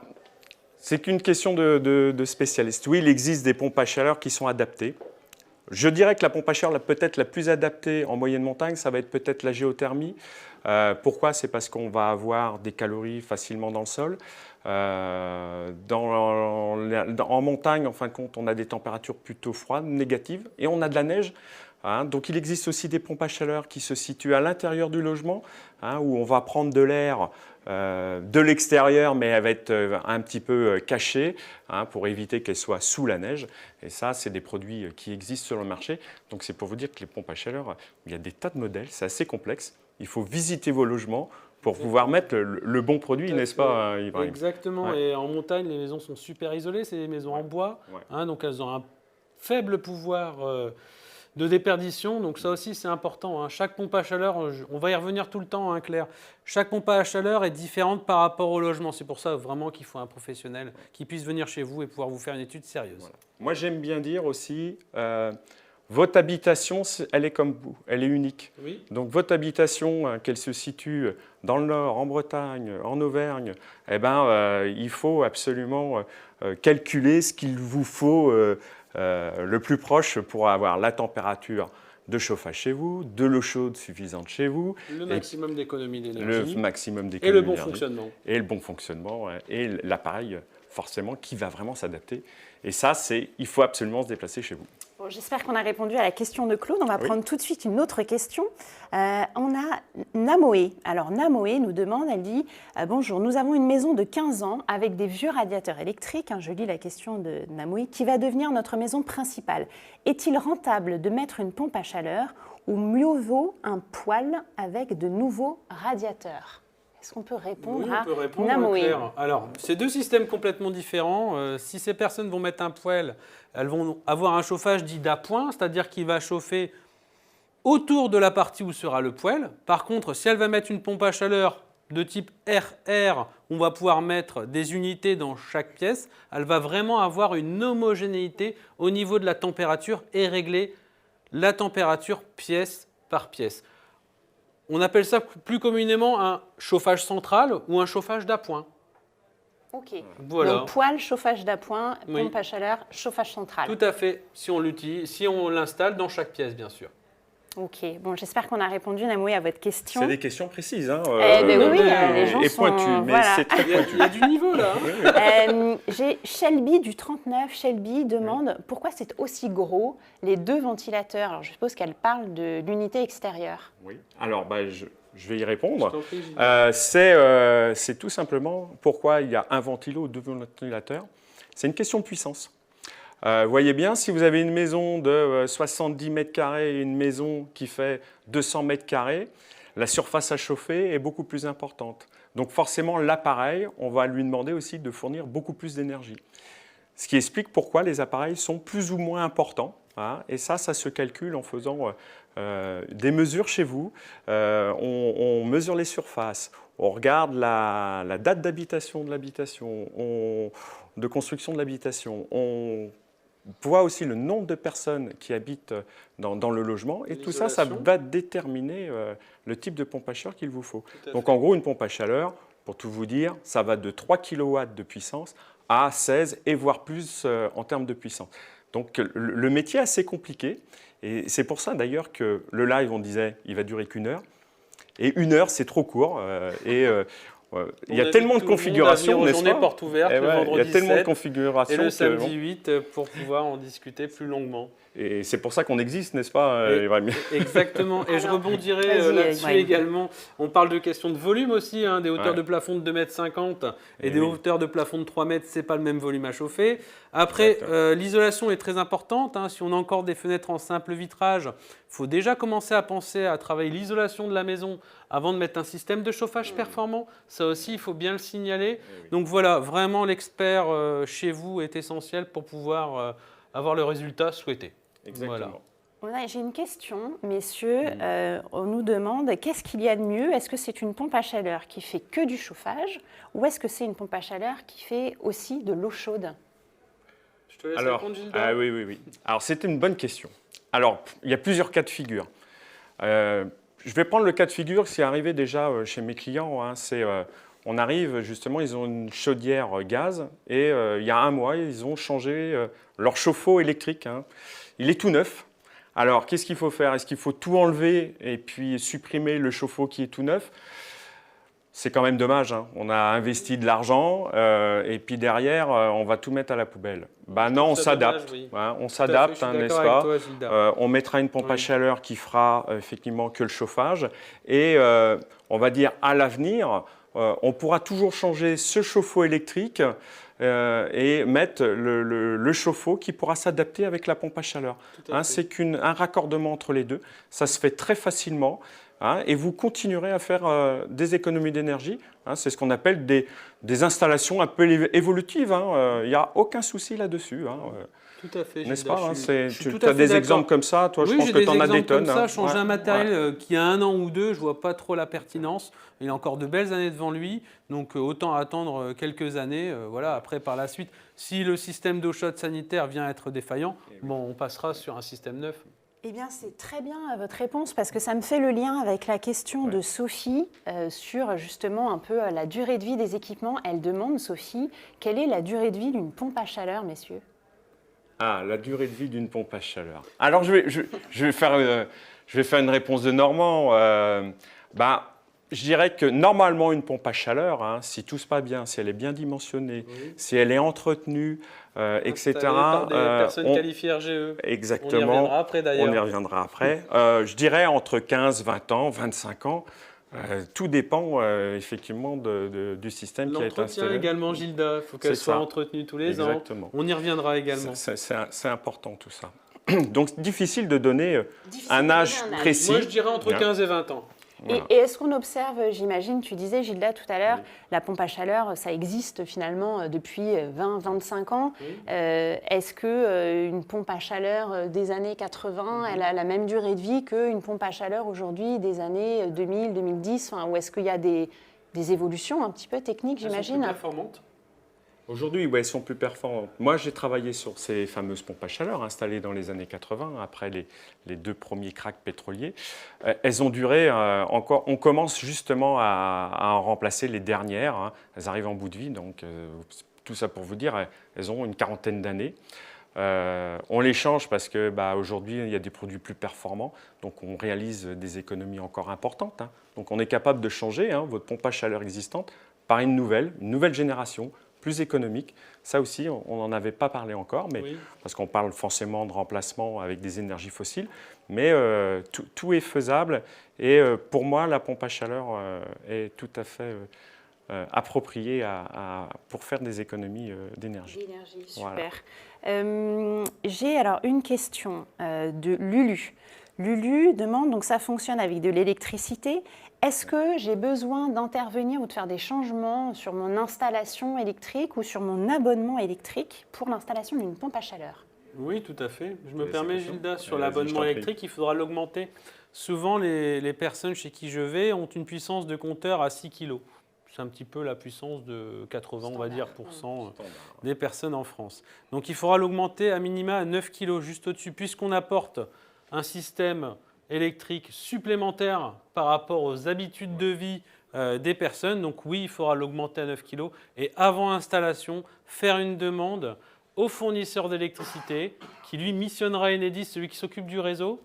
B: c'est une question de spécialiste. Oui, il existe des pompes à chaleur qui sont adaptées. Je dirais que la pompe à chaleur peut-être la plus adaptée en moyenne montagne, ça va être peut-être la géothermie. Pourquoi? C'est parce qu'on va avoir des calories facilement dans le sol. En montagne, en fin de compte, on a des températures plutôt froides, négatives, et on a de la neige. hein. Donc il existe aussi des pompes à chaleur qui se situent à l'intérieur du logement, hein, où on va prendre de l'air de l'extérieur, mais elle va être un petit peu cachée, hein, pour éviter qu'elle soit sous la neige. Et ça, c'est des produits qui existent sur le marché. Donc c'est pour vous dire que les pompes à chaleur, il y a des tas de modèles, c'est assez complexe. Il faut visiter vos logements pour pouvoir mettre le bon produit, n'est-ce pas, Ibrahim?
C: Exactement.
B: Ouais.
C: Et en montagne, les maisons sont super isolées. C'est des maisons en bois.
B: Ouais.
C: Hein, donc elles ont un faible pouvoir de déperdition. Donc ça aussi, c'est important. Hein. Chaque pompe à chaleur, on va y revenir tout le temps, hein, Claire. Chaque pompe à chaleur est différente par rapport au logement. C'est pour ça vraiment qu'il faut un professionnel qui puisse venir chez vous et pouvoir vous faire une étude sérieuse.
B: Voilà. Moi, j'aime bien dire aussi, votre habitation, elle est comme vous, elle est unique.
C: Oui.
B: Donc votre habitation, qu'elle se situe dans le Nord, en Bretagne, en Auvergne, eh ben, il faut absolument calculer ce qu'il vous faut le plus proche pour avoir la température de chauffage chez vous, de l'eau chaude suffisante chez vous,
C: Le maximum d'économie
B: le
C: d'énergie.
B: maximum
C: Et
B: d'économie
C: le bon
B: d'énergie,
C: fonctionnement.
B: et le bon fonctionnement, ouais, et l'appareil forcément qui va vraiment s'adapter. Et ça, il faut absolument se déplacer chez vous.
A: Bon, j'espère qu'on a répondu à la question de Claude. On va prendre tout de suite une autre question. On a Namoé. Alors Namoé nous demande, elle dit « Bonjour, nous avons une maison de 15 ans avec des vieux radiateurs électriques, hein, je lis la question de Namoé, qui va devenir notre maison principale. Est-il rentable de mettre une pompe à chaleur ou mieux vaut un poêle avec de nouveaux radiateurs ?» Est-ce qu'on peut répondre
C: Oui,
A: à
C: on peut répondre,
A: Namoé?
C: Claire. Alors, c'est deux systèmes complètement différents. Si ces personnes vont mettre un poêle, elles vont avoir un chauffage dit d'appoint, c'est-à-dire qu'il va chauffer autour de la partie où sera le poêle. Par contre, si elle va mettre une pompe à chaleur de type RR, on va pouvoir mettre des unités dans chaque pièce. Elle va vraiment avoir une homogénéité au niveau de la température et régler la température pièce par pièce. On appelle ça plus communément un chauffage central ou un chauffage d'appoint.
A: Ok.
C: Voilà.
A: Donc poêle, chauffage d'appoint,
C: Oui.
A: pompe à chaleur, chauffage central.
C: Tout à fait, si on l'utilise, si on l'installe dans chaque pièce, bien sûr.
A: Ok. Bon, j'espère qu'on a répondu, Namoé, à votre question.
B: C'est des questions précises, hein,
A: ben oui, les gens
B: et
A: sont-
B: pointues, mais
A: voilà.
B: c'est très pointu.
C: Il y a du niveau là. Hein.
A: J'ai Shelby du 39. Shelby demande pourquoi c'est aussi gros les deux ventilateurs. Alors je suppose qu'elle parle de l'unité extérieure.
B: Oui. Alors, je vais y répondre.
C: Je t'en prie, Gilles.
B: C'est tout simplement pourquoi il y a un ventilo ou deux ventilateurs. C'est une question de puissance. Vous voyez bien, si vous avez une maison de 70 mètres carrés et une maison qui fait 200 mètres carrés, la surface à chauffer est beaucoup plus importante. Donc forcément, l'appareil, on va lui demander aussi de fournir beaucoup plus d'énergie. Ce qui explique pourquoi les appareils sont plus ou moins importants. Hein, et ça se calcule en faisant des mesures chez vous. On mesure les surfaces, on regarde la date d'habitation de l'habitation, de construction de l'habitation. On voit aussi le nombre de personnes qui habitent dans le logement. Et tout ça, ça va déterminer le type de pompe à chaleur qu'il vous faut. Donc en gros, une pompe à chaleur, pour tout vous dire, ça va de 3 kW de puissance à 16 et voire plus en termes de puissance. Donc le métier est assez compliqué et c'est pour ça d'ailleurs que le live, on disait, il va durer qu'1 heure. Et 1 heure, c'est trop court. Il y a tellement de configurations, n'est-ce pas?
C: Porte ouverte, le
B: Il y
C: vendredi
B: a tellement
C: 7
B: de configurations.
C: et le
B: que,
C: samedi
B: bon.
C: 8 pour pouvoir en discuter plus longuement.
B: Et c'est pour ça qu'on existe, n'est-ce pas,
C: Et-
B: Ibrahim?
C: Exactement. Et je
A: Alors,
C: rebondirai
A: vas-y,
C: là-dessus
A: Ibrahim.
C: également. On parle de questions de volume aussi, hein, des hauteurs
B: Ouais.
C: de plafond de 2,50 m et
B: Et
C: des
B: oui.
C: hauteurs de plafond de 3 mètres, c'est pas le même volume à chauffer. Après,
B: Exactement.
C: l'isolation est très importante. Hein. Si on a encore des fenêtres en simple vitrage, il faut déjà commencer à penser à travailler l'isolation de la maison avant de mettre un système de chauffage performant. Ça aussi, il faut bien le signaler.
B: oui.
C: Donc voilà, vraiment l'expert chez vous est essentiel pour pouvoir avoir le résultat souhaité.
B: Exactement.
C: Voilà.
A: J'ai une question, messieurs. On nous demande qu'est-ce qu'il y a de mieux? Est-ce que c'est une pompe à chaleur qui fait que du chauffage ou est-ce que c'est une pompe à chaleur qui fait aussi de l'eau chaude?
C: Je te laisse
B: Alors,
C: répondre, Gilda.
B: oui. Alors, c'était une bonne question. Alors, il y a plusieurs cas de figure. Je vais prendre le cas de figure qui est arrivé déjà chez mes clients. Hein. On arrive, justement, ils ont une chaudière gaz et il y a 1 mois, ils ont changé leur chauffe-eau électrique. Hein. Il est tout neuf. Alors, qu'est-ce qu'il faut faire? Est-ce qu'il faut tout enlever et puis supprimer le chauffe-eau qui est tout neuf? c'est quand même dommage, hein. On a investi de l'argent et puis derrière, on va tout mettre à la poubelle. Ben non, on s'adapte.
C: Oui.
B: Hein, on s'adapte, hein, n'est-ce pas? On mettra une pompe à chaleur qui fera effectivement que le chauffage. Et on va dire à l'avenir, on pourra toujours changer ce chauffe-eau électrique et mettre le chauffe-eau qui pourra s'adapter avec la pompe à chaleur. Hein, c'est qu'un raccordement entre les deux. Ça se fait très facilement. Hein, et vous continuerez à faire des économies d'énergie. Hein, c'est ce qu'on appelle des installations un peu évolutives. Il n'y a aucun souci là-dessus. Hein,
C: tout à fait.
B: N'est-ce pas?
C: Tu
B: as des exemples comme ça. Toi,
C: oui,
B: je pense que tu en as des tonnes.
C: Ça, changer un matériel qui a 1 an ou 2, je ne vois pas trop la pertinence. Il a encore de belles années devant lui. Donc, autant attendre quelques années. Voilà. Après, par la suite, si le système d'eau chaude sanitaire vient être défaillant, bon, on passera sur un système neuf.
A: Eh bien, c'est très bien votre réponse parce que ça me fait le lien avec la question de Sophie sur justement un peu la durée de vie des équipements. Elle demande, Sophie, quelle est la durée de vie d'une pompe à chaleur, messieurs?
B: Ah, la durée de vie d'une pompe à chaleur. Alors, je vais faire une réponse de Normand. Je dirais que normalement, une pompe à chaleur, hein, si tout se passe bien, si elle est bien dimensionnée, si elle est entretenue, etc.
C: Par des personnes qualifiées RGE.
B: Exactement.
C: On y reviendra après d'ailleurs.
B: On y reviendra après. Je dirais entre 15, 20 ans, 25 ans. Tout dépend effectivement du système qui a été installé.
C: L'entretien également, Gilda. Il faut qu'elle soit entretenue tous les ans. On y reviendra également.
B: C'est important tout ça. Donc difficile de donner un âge précis.
C: Moi je dirais entre 15 et 20 ans.
A: Voilà. Et est-ce qu'on observe, j'imagine, tu disais Gilda tout à l'heure, la pompe à chaleur, ça existe finalement depuis 20-25 ans. Est-ce qu'une pompe à chaleur des années 80, elle a la même durée de vie qu'une pompe à chaleur aujourd'hui des années 2000, 2010 ou est-ce qu'il y a des évolutions un petit peu techniques, j'imagine?
C: Elles sont plus performantes.
B: Aujourd'hui, elles sont plus performantes. Moi, j'ai travaillé sur ces fameuses pompes à chaleur installées dans les années 80, après les 2 premiers cracks pétroliers. Elles ont duré encore. On commence justement à en remplacer les dernières. Hein. Elles arrivent en bout de vie, donc tout ça pour vous dire, elles ont une quarantaine d'années. On les change parce que aujourd'hui, il y a des produits plus performants, donc on réalise des économies encore importantes. Hein. Donc on est capable de changer votre pompe à chaleur existante par une nouvelle génération, plus économique. Ça aussi, on n'en avait pas parlé encore, mais parce qu'on parle forcément de remplacement avec des énergies fossiles, mais tout est faisable. Et pour moi, la pompe à chaleur est tout à fait appropriée pour faire des économies d'énergie.
A: Super. Voilà. J'ai alors une question de Lulu. Lulu demande, donc ça fonctionne avec de l'électricité. Est-ce que j'ai besoin d'intervenir ou de faire des changements sur mon installation électrique ou sur mon abonnement électrique pour l'installation d'une pompe à chaleur?
C: Oui, tout à fait. Je me permets, Gilda, sur l'abonnement électrique, il faudra l'augmenter. Souvent, les personnes chez qui je vais ont une puissance de compteur à 6 kg. C'est un petit peu la puissance de 80, on va dire, des personnes en France. Donc, il faudra l'augmenter à minima à 9 kg, juste au-dessus, puisqu'on apporte un système électrique supplémentaire par rapport aux habitudes de vie des personnes. Donc oui, il faudra l'augmenter à 9 kg. Et avant installation, faire une demande au fournisseur d'électricité qui lui missionnera Enedis, celui qui s'occupe du réseau,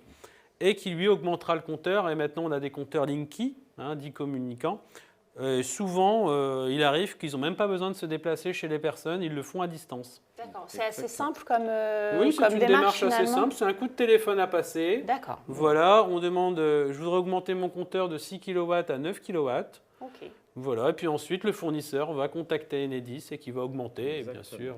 C: et qui lui augmentera le compteur. Et maintenant, on a des compteurs Linky, dits communicants. Souvent, il arrive qu'ils n'ont même pas besoin de se déplacer chez les personnes, ils le font à distance.
A: D'accord, c'est assez simple comme
C: oui, c'est une démarche assez
A: finalement.
C: simple, c'est un coup de téléphone à passer.
A: D'accord.
C: Voilà, on demande, je voudrais augmenter mon compteur de 6 kW à 9 kW.
A: Ok.
C: Voilà, et puis ensuite, le fournisseur va contacter Enedis et qui va augmenter. Et bien sûr,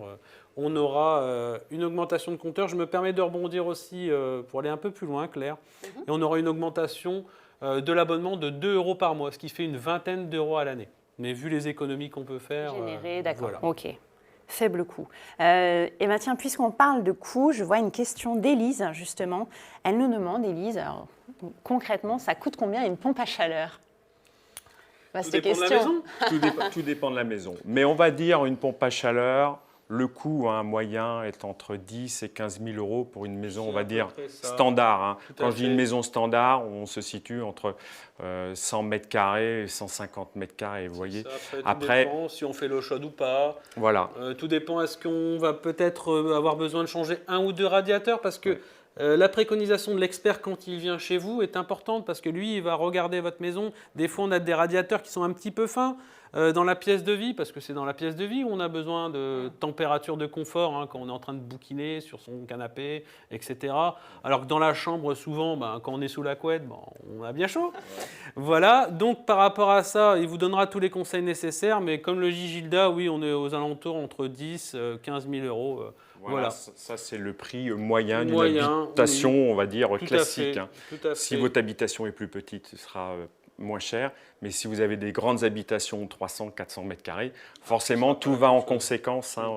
C: on aura une augmentation de compteur. Je me permets de rebondir aussi pour aller un peu plus loin, Claire. Et on aura une augmentation de l'abonnement de 2 € par mois, ce qui fait une vingtaine d'euros à l'année. Mais vu les économies qu'on peut faire…
A: Générer, d'accord.
C: Voilà.
A: Ok. Faible coût. Et bien tiens, puisqu'on parle de coût, je vois une question d'Élise, justement. Elle nous demande, Élise, alors, concrètement, ça coûte combien une pompe à chaleur?
C: Tout dépend de la maison.
B: Tout dépend de la maison. Mais on va dire une pompe à chaleur, le coût moyen est entre 10 et 15 000 euros pour une maison, on va dire, standard. Quand je dis une maison standard, on se situe entre 100 mètres carrés et 150 mètres carrés. Vous voyez.
C: Après, tout dépend si on fait l'eau chaude ou pas.
B: Voilà.
C: Tout dépend, est-ce qu'on va peut-être avoir besoin de changer 1 ou 2 radiateurs parce que La préconisation de l'expert quand il vient chez vous est importante parce que lui, il va regarder votre maison. Des fois, on a des radiateurs qui sont un petit peu fins dans la pièce de vie, parce que c'est dans la pièce de vie où on a besoin de température de confort, hein, quand on est en train de bouquiner sur son canapé, etc. Alors que dans la chambre, souvent, quand on est sous la couette, on a bien chaud. Voilà, donc par rapport à ça, il vous donnera tous les conseils nécessaires, mais comme le dit Gilda, oui, on est aux alentours entre 10 et 15 000 euros.
B: Voilà, ça c'est le prix moyen d'une
C: Moyen,
B: habitation,
C: oui.
B: on va dire,
C: Tout
B: classique.
C: à fait, tout à
B: Si
C: fait.
B: votre habitation est plus petite, ce sera moins cher. Mais si vous avez des grandes habitations de 300, 400 mètres carrés, forcément, tout va en conséquence. Hein,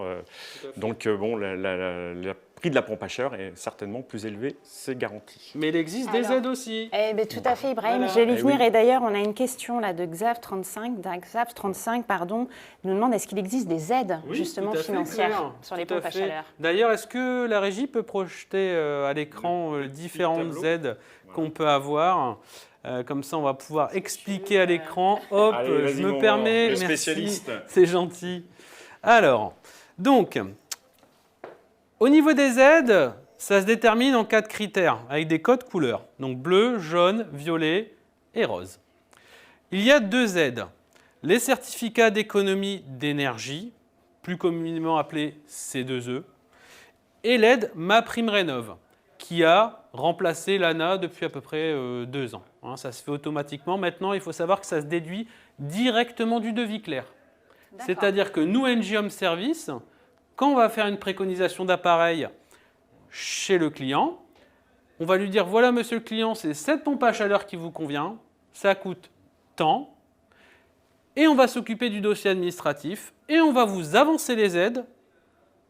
B: donc, bon, le prix de la pompe à chaleur est certainement plus élevé, c'est garanti.
C: Mais il existe des aides aussi.
A: Eh bien, tout à fait, Ibrahim.
C: Voilà.
A: Je vais y venir.
B: oui.
A: Et d'ailleurs, on a une question là de Xav35, pardon. Il nous demande est-ce qu'il existe des aides
C: Oui,
A: justement
C: tout à fait,
A: financières
C: Claire.
A: sur les
C: Tout à
A: pompes à
C: fait.
A: chaleur.
C: D'ailleurs, est-ce que la régie peut projeter à l'écran différentes
B: tableau.
C: aides qu'on peut avoir comme ça, on va pouvoir expliquer à l'écran. Hop,
B: Allez, vas-y,
C: je me
B: mon
C: permets.
B: le
C: Merci,
B: spécialiste.
C: c'est gentil. Alors, donc, au niveau des aides, ça se détermine en 4 critères, avec des codes couleurs. Donc bleu, jaune, violet et rose. Il y a 2 aides. Les certificats d'économie d'énergie, plus communément appelés C2E, et l'aide MaPrimeRénov', qui a remplacé l'ANA depuis à peu près 2 ans. Hein, ça se fait automatiquement. Maintenant, il faut savoir que ça se déduit directement du devis clair. C'est-à-dire que nous, NG Home Service, quand on va faire une préconisation d'appareil chez le client, on va lui dire, voilà monsieur le client, c'est cette pompe à chaleur qui vous convient, ça coûte tant, et on va s'occuper du dossier administratif, et on va vous avancer les aides,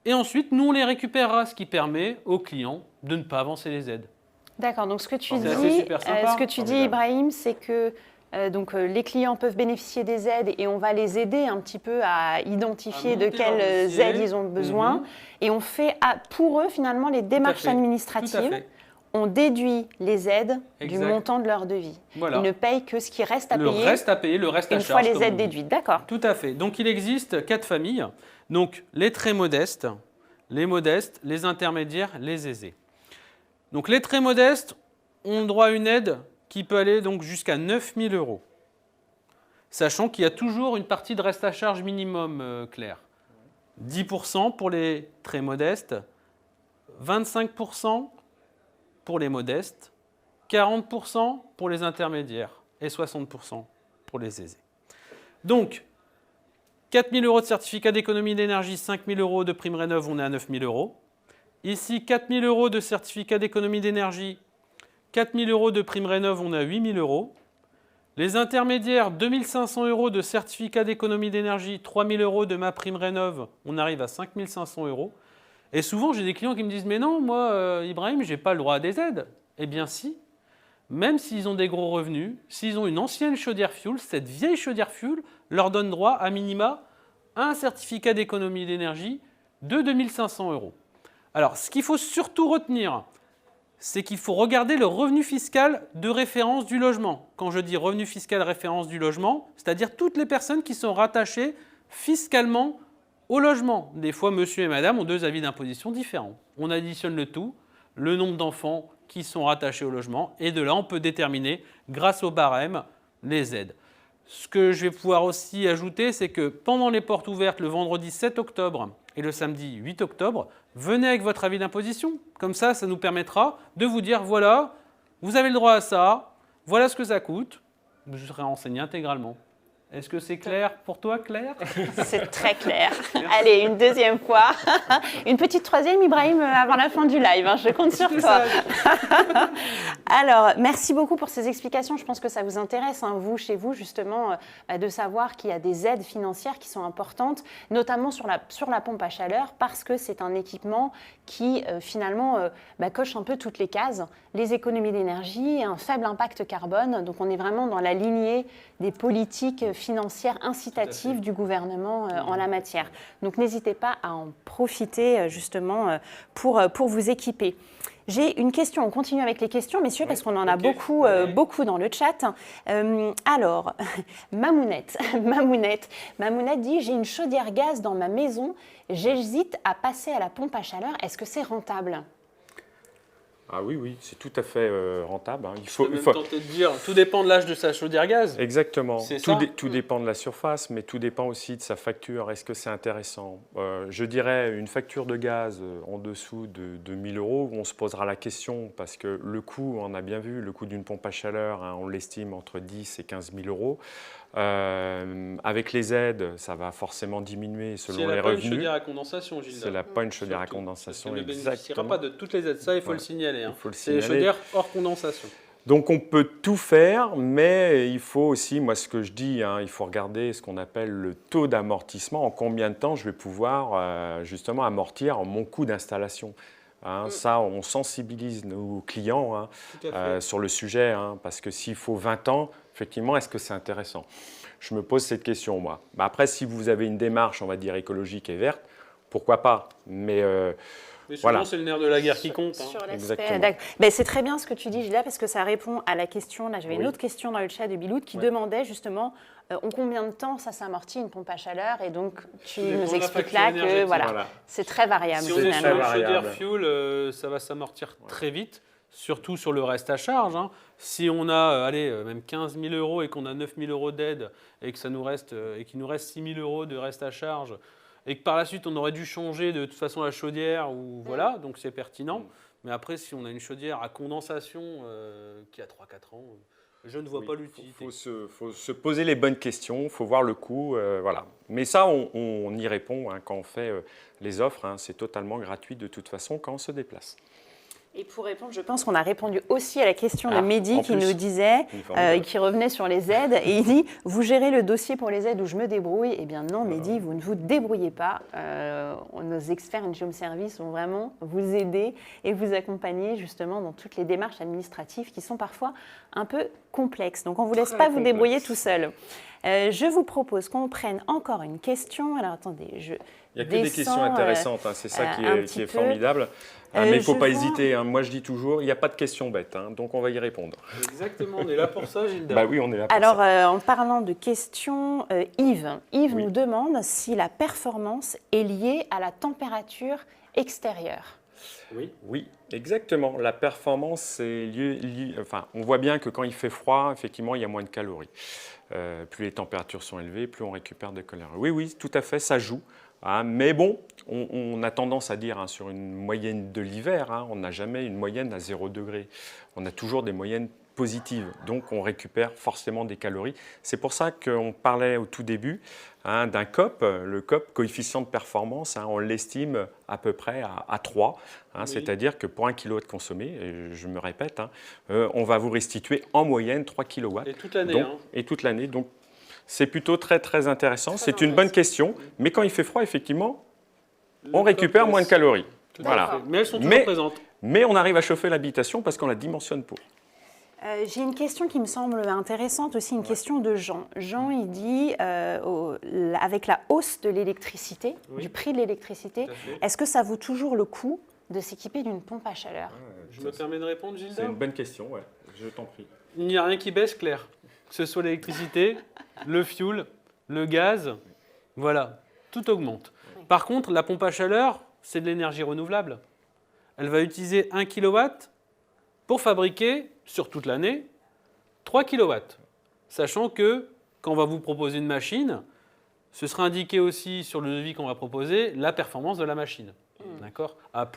C: et ensuite, nous, on les récupérera, ce qui permet au client de ne pas avancer les aides.
A: D'accord, donc ce que tu
C: C'est assez
A: dis,
C: super sympa.
A: Ibrahim, c'est que les clients peuvent bénéficier des aides et on va les aider un petit peu à identifier
C: À
A: de
C: monter leur
A: quelles
C: dossier.
A: aides ils ont besoin. Et on fait pour eux finalement les démarches
C: fait. Tout à
A: administratives.
C: fait.
A: On déduit les aides du
C: Exact.
A: montant de leur devis.
C: Voilà.
A: Ils ne payent que ce qui reste à
C: Le
A: payer
C: reste à payer, le reste à
A: une
C: charge.
A: fois les
C: comme
A: aides
C: on dit.
A: déduites. D'accord.
C: Tout à fait. Donc il existe 4 familles. Donc les très modestes, les intermédiaires, les aisés. Donc les très modestes ont droit à une aide qui peut aller donc jusqu'à 9 000 euros. Sachant qu'il y a toujours une partie de reste à charge minimum, Claire. 10% pour les très modestes, 25% pour les modestes, 40% pour les intermédiaires et 60% pour les aisés. Donc, 4 000 euros de certificat d'économie d'énergie, 5 000 euros de prime rénov', on est à 9 000 euros. Ici, 4 000 euros de certificat d'économie d'énergie, 4 000 euros de prime rénov', on est à 8 000 euros. Les intermédiaires, 2 500 euros de certificat d'économie d'énergie, 3 000 euros de ma prime rénov', on arrive à 5 500 euros. Et souvent, j'ai des clients qui me disent « Mais non, moi, Ibrahim, je n'ai pas le droit à des aides. » Eh bien si, même s'ils ont des gros revenus, s'ils ont une ancienne chaudière fuel, cette vieille chaudière fuel leur donne droit à minima à un certificat d'économie d'énergie de 2 500 euros. Alors, ce qu'il faut surtout retenir, c'est qu'il faut regarder le revenu fiscal de référence du logement. Quand je dis revenu fiscal référence du logement, c'est-à-dire toutes les personnes qui sont rattachées fiscalement au logement. Des fois, monsieur et madame ont 2 avis d'imposition différents. On additionne le tout, le nombre d'enfants qui sont rattachés au logement, et de là, on peut déterminer, grâce au barème, les aides. Ce que je vais pouvoir aussi ajouter, c'est que pendant les portes ouvertes, le vendredi 7 octobre et le samedi 8 octobre, venez avec votre avis d'imposition. Comme ça, ça nous permettra de vous dire, voilà, vous avez le droit à ça, voilà ce que ça coûte. Je serai renseigné intégralement. Est-ce que c'est clair pour toi, Claire?
A: C'est très clair. Allez, une deuxième fois. Une petite troisième, Ibrahim, avant la fin du live. Hein, je compte sur toi. Alors, merci beaucoup pour ces explications. Je pense que ça vous intéresse, hein, vous, chez vous, justement, de savoir qu'il y a des aides financières qui sont importantes, notamment sur la pompe à chaleur, parce que c'est un équipement qui, finalement, coche un peu toutes les cases. Les économies d'énergie, un faible impact carbone. Donc, on est vraiment dans la lignée des politiques financières incitatives du gouvernement en la matière. Donc, n'hésitez pas à en profiter, justement, pour vous équiper. J'ai une question, on continue avec les questions, messieurs, parce qu'on en a beaucoup dans le chat. Alors, Mamounette dit « J'ai une chaudière gaz dans ma maison, j'hésite à passer à la pompe à chaleur, est-ce que c'est rentable ?»
B: Ah oui, oui, c'est tout à fait rentable. Hein.
C: Je peux même tenter de dire, tout dépend de l'âge de sa chaudière gaz.
B: Exactement.
C: C'est
B: Tout dépend de la surface, mais tout dépend aussi de sa facture. Est-ce que c'est intéressant? Je dirais une facture de gaz en dessous de 1000 euros, on se posera la question parce que le coût, on a bien vu, le coût d'une pompe à chaleur, hein, on l'estime entre 10 et 15 000 euros. Avec les aides, ça va forcément diminuer selon les revenus.
C: C'est la chaudière à condensation, Gilda.
B: C'est la pas une chaudière à condensation,
C: parce qu'elle ne
B: exactement.
C: bénéficiera pas de toutes les aides, ça il faut le signaler. Hein.
B: C'est
C: C'est les chaudières hors condensation.
B: Donc on peut tout faire, mais il faut aussi, moi ce que je dis, hein, il faut regarder ce qu'on appelle le taux d'amortissement, en combien de temps je vais pouvoir justement amortir mon coût d'installation. Hein, ça, on sensibilise nos clients sur le sujet, hein, parce que s'il faut 20 ans, effectivement, est-ce que c'est intéressant? Je me pose cette question, moi. Après, si vous avez une démarche, on va dire, écologique et verte, pourquoi pas? Mais
C: souvent,
B: voilà.
C: C'est le nerf de la guerre qui compte.
A: Sur
B: Exactement.
A: Ben, c'est très bien ce que tu dis, Gilda, parce que ça répond à la question. Là, j'avais une autre question dans le chat de Bilout qui demandait justement en combien de temps ça s'amortit une pompe à chaleur. Et donc, tu nous expliques là que voilà. C'est très variable.
C: Si on est sur une chaudière fuel, ça va s'amortir très vite, surtout sur le reste à charge. Hein. Si on a même 15 000 euros et qu'on a 9 000 euros d'aide et qu'il nous reste 6 000 euros de reste à charge, et que par la suite on aurait dû changer de toute façon la chaudière, ou voilà, donc c'est pertinent. Mais après, si on a une chaudière à condensation qui a 3-4 ans, je ne vois pas l'utilité.
B: Il faut se poser les bonnes questions, il faut voir le coût, voilà. Mais ça, on y répond hein, quand on fait les offres, hein, c'est totalement gratuit de toute façon quand on se déplace.
A: Et pour répondre, je pense qu'on a répondu aussi à la question de Mehdi qui nous disait, qui revenait sur les aides, et il dit « Vous gérez le dossier pour les aides ou je me débrouille ?» Eh bien non, Mehdi, vous ne vous débrouillez pas. Nos experts NG Home Service vont vraiment vous aider et vous accompagner justement dans toutes les démarches administratives qui sont parfois un peu complexes. Donc on ne vous laisse pas vous débrouiller tout seul. Je vous propose qu'on prenne encore une question. Alors attendez,
B: il n'y a que des questions intéressantes, hein, c'est ça qui est formidable. Mais il ne faut pas hésiter. Hein. Moi, je dis toujours, il n'y a pas de questions bêtes, hein, donc on va y répondre.
C: Exactement, on est là pour ça, Gilda.
B: Bah oui, on est là pour ça.
A: Alors, en parlant de questions, Yves nous demande si la performance est liée à la température extérieure.
B: Oui, exactement. La performance, c'est lié, enfin, on voit bien que quand il fait froid, effectivement, il y a moins de calories. Plus les températures sont élevées, plus on récupère de calories. Oui, tout à fait, ça joue. Hein, mais bon, on a tendance à dire sur une moyenne de l'hiver, hein, on n'a jamais une moyenne à 0 degré. On a toujours des moyennes positives, donc on récupère forcément des calories. C'est pour ça qu'on parlait au tout début d'un COP, le COP, coefficient de performance, on l'estime à peu près à 3, c'est-à-dire que pour 1 kW consommé, et je me répète, on va vous restituer en moyenne 3 kW.
C: Et toute l'année.
B: Et toute l'année, donc c'est plutôt très très intéressant, c'est une bonne question, mais quand il fait froid, effectivement, on récupère moins de calories. Voilà.
C: Mais elles sont toujours présentes.
B: Mais on arrive à chauffer l'habitation parce qu'on la dimensionne pour.
A: J'ai une question qui me semble intéressante aussi, une question de Jean. Jean, il dit, avec la hausse de l'électricité, du prix de l'électricité, est-ce que ça vaut toujours le coup de s'équiper d'une pompe à chaleur?
C: Je me permets de répondre, Gilda?
B: C'est une bonne question, je t'en prie.
C: Il n'y a rien qui baisse, Claire. Que ce soit l'électricité, le fioul, le gaz, voilà, tout augmente. Par contre, la pompe à chaleur, c'est de l'énergie renouvelable. Elle va utiliser 1 kW pour fabriquer, sur toute l'année, 3 kW. Sachant que, quand on va vous proposer une machine, ce sera indiqué aussi sur le devis qu'on va proposer, la performance de la machine. D'accord? A+,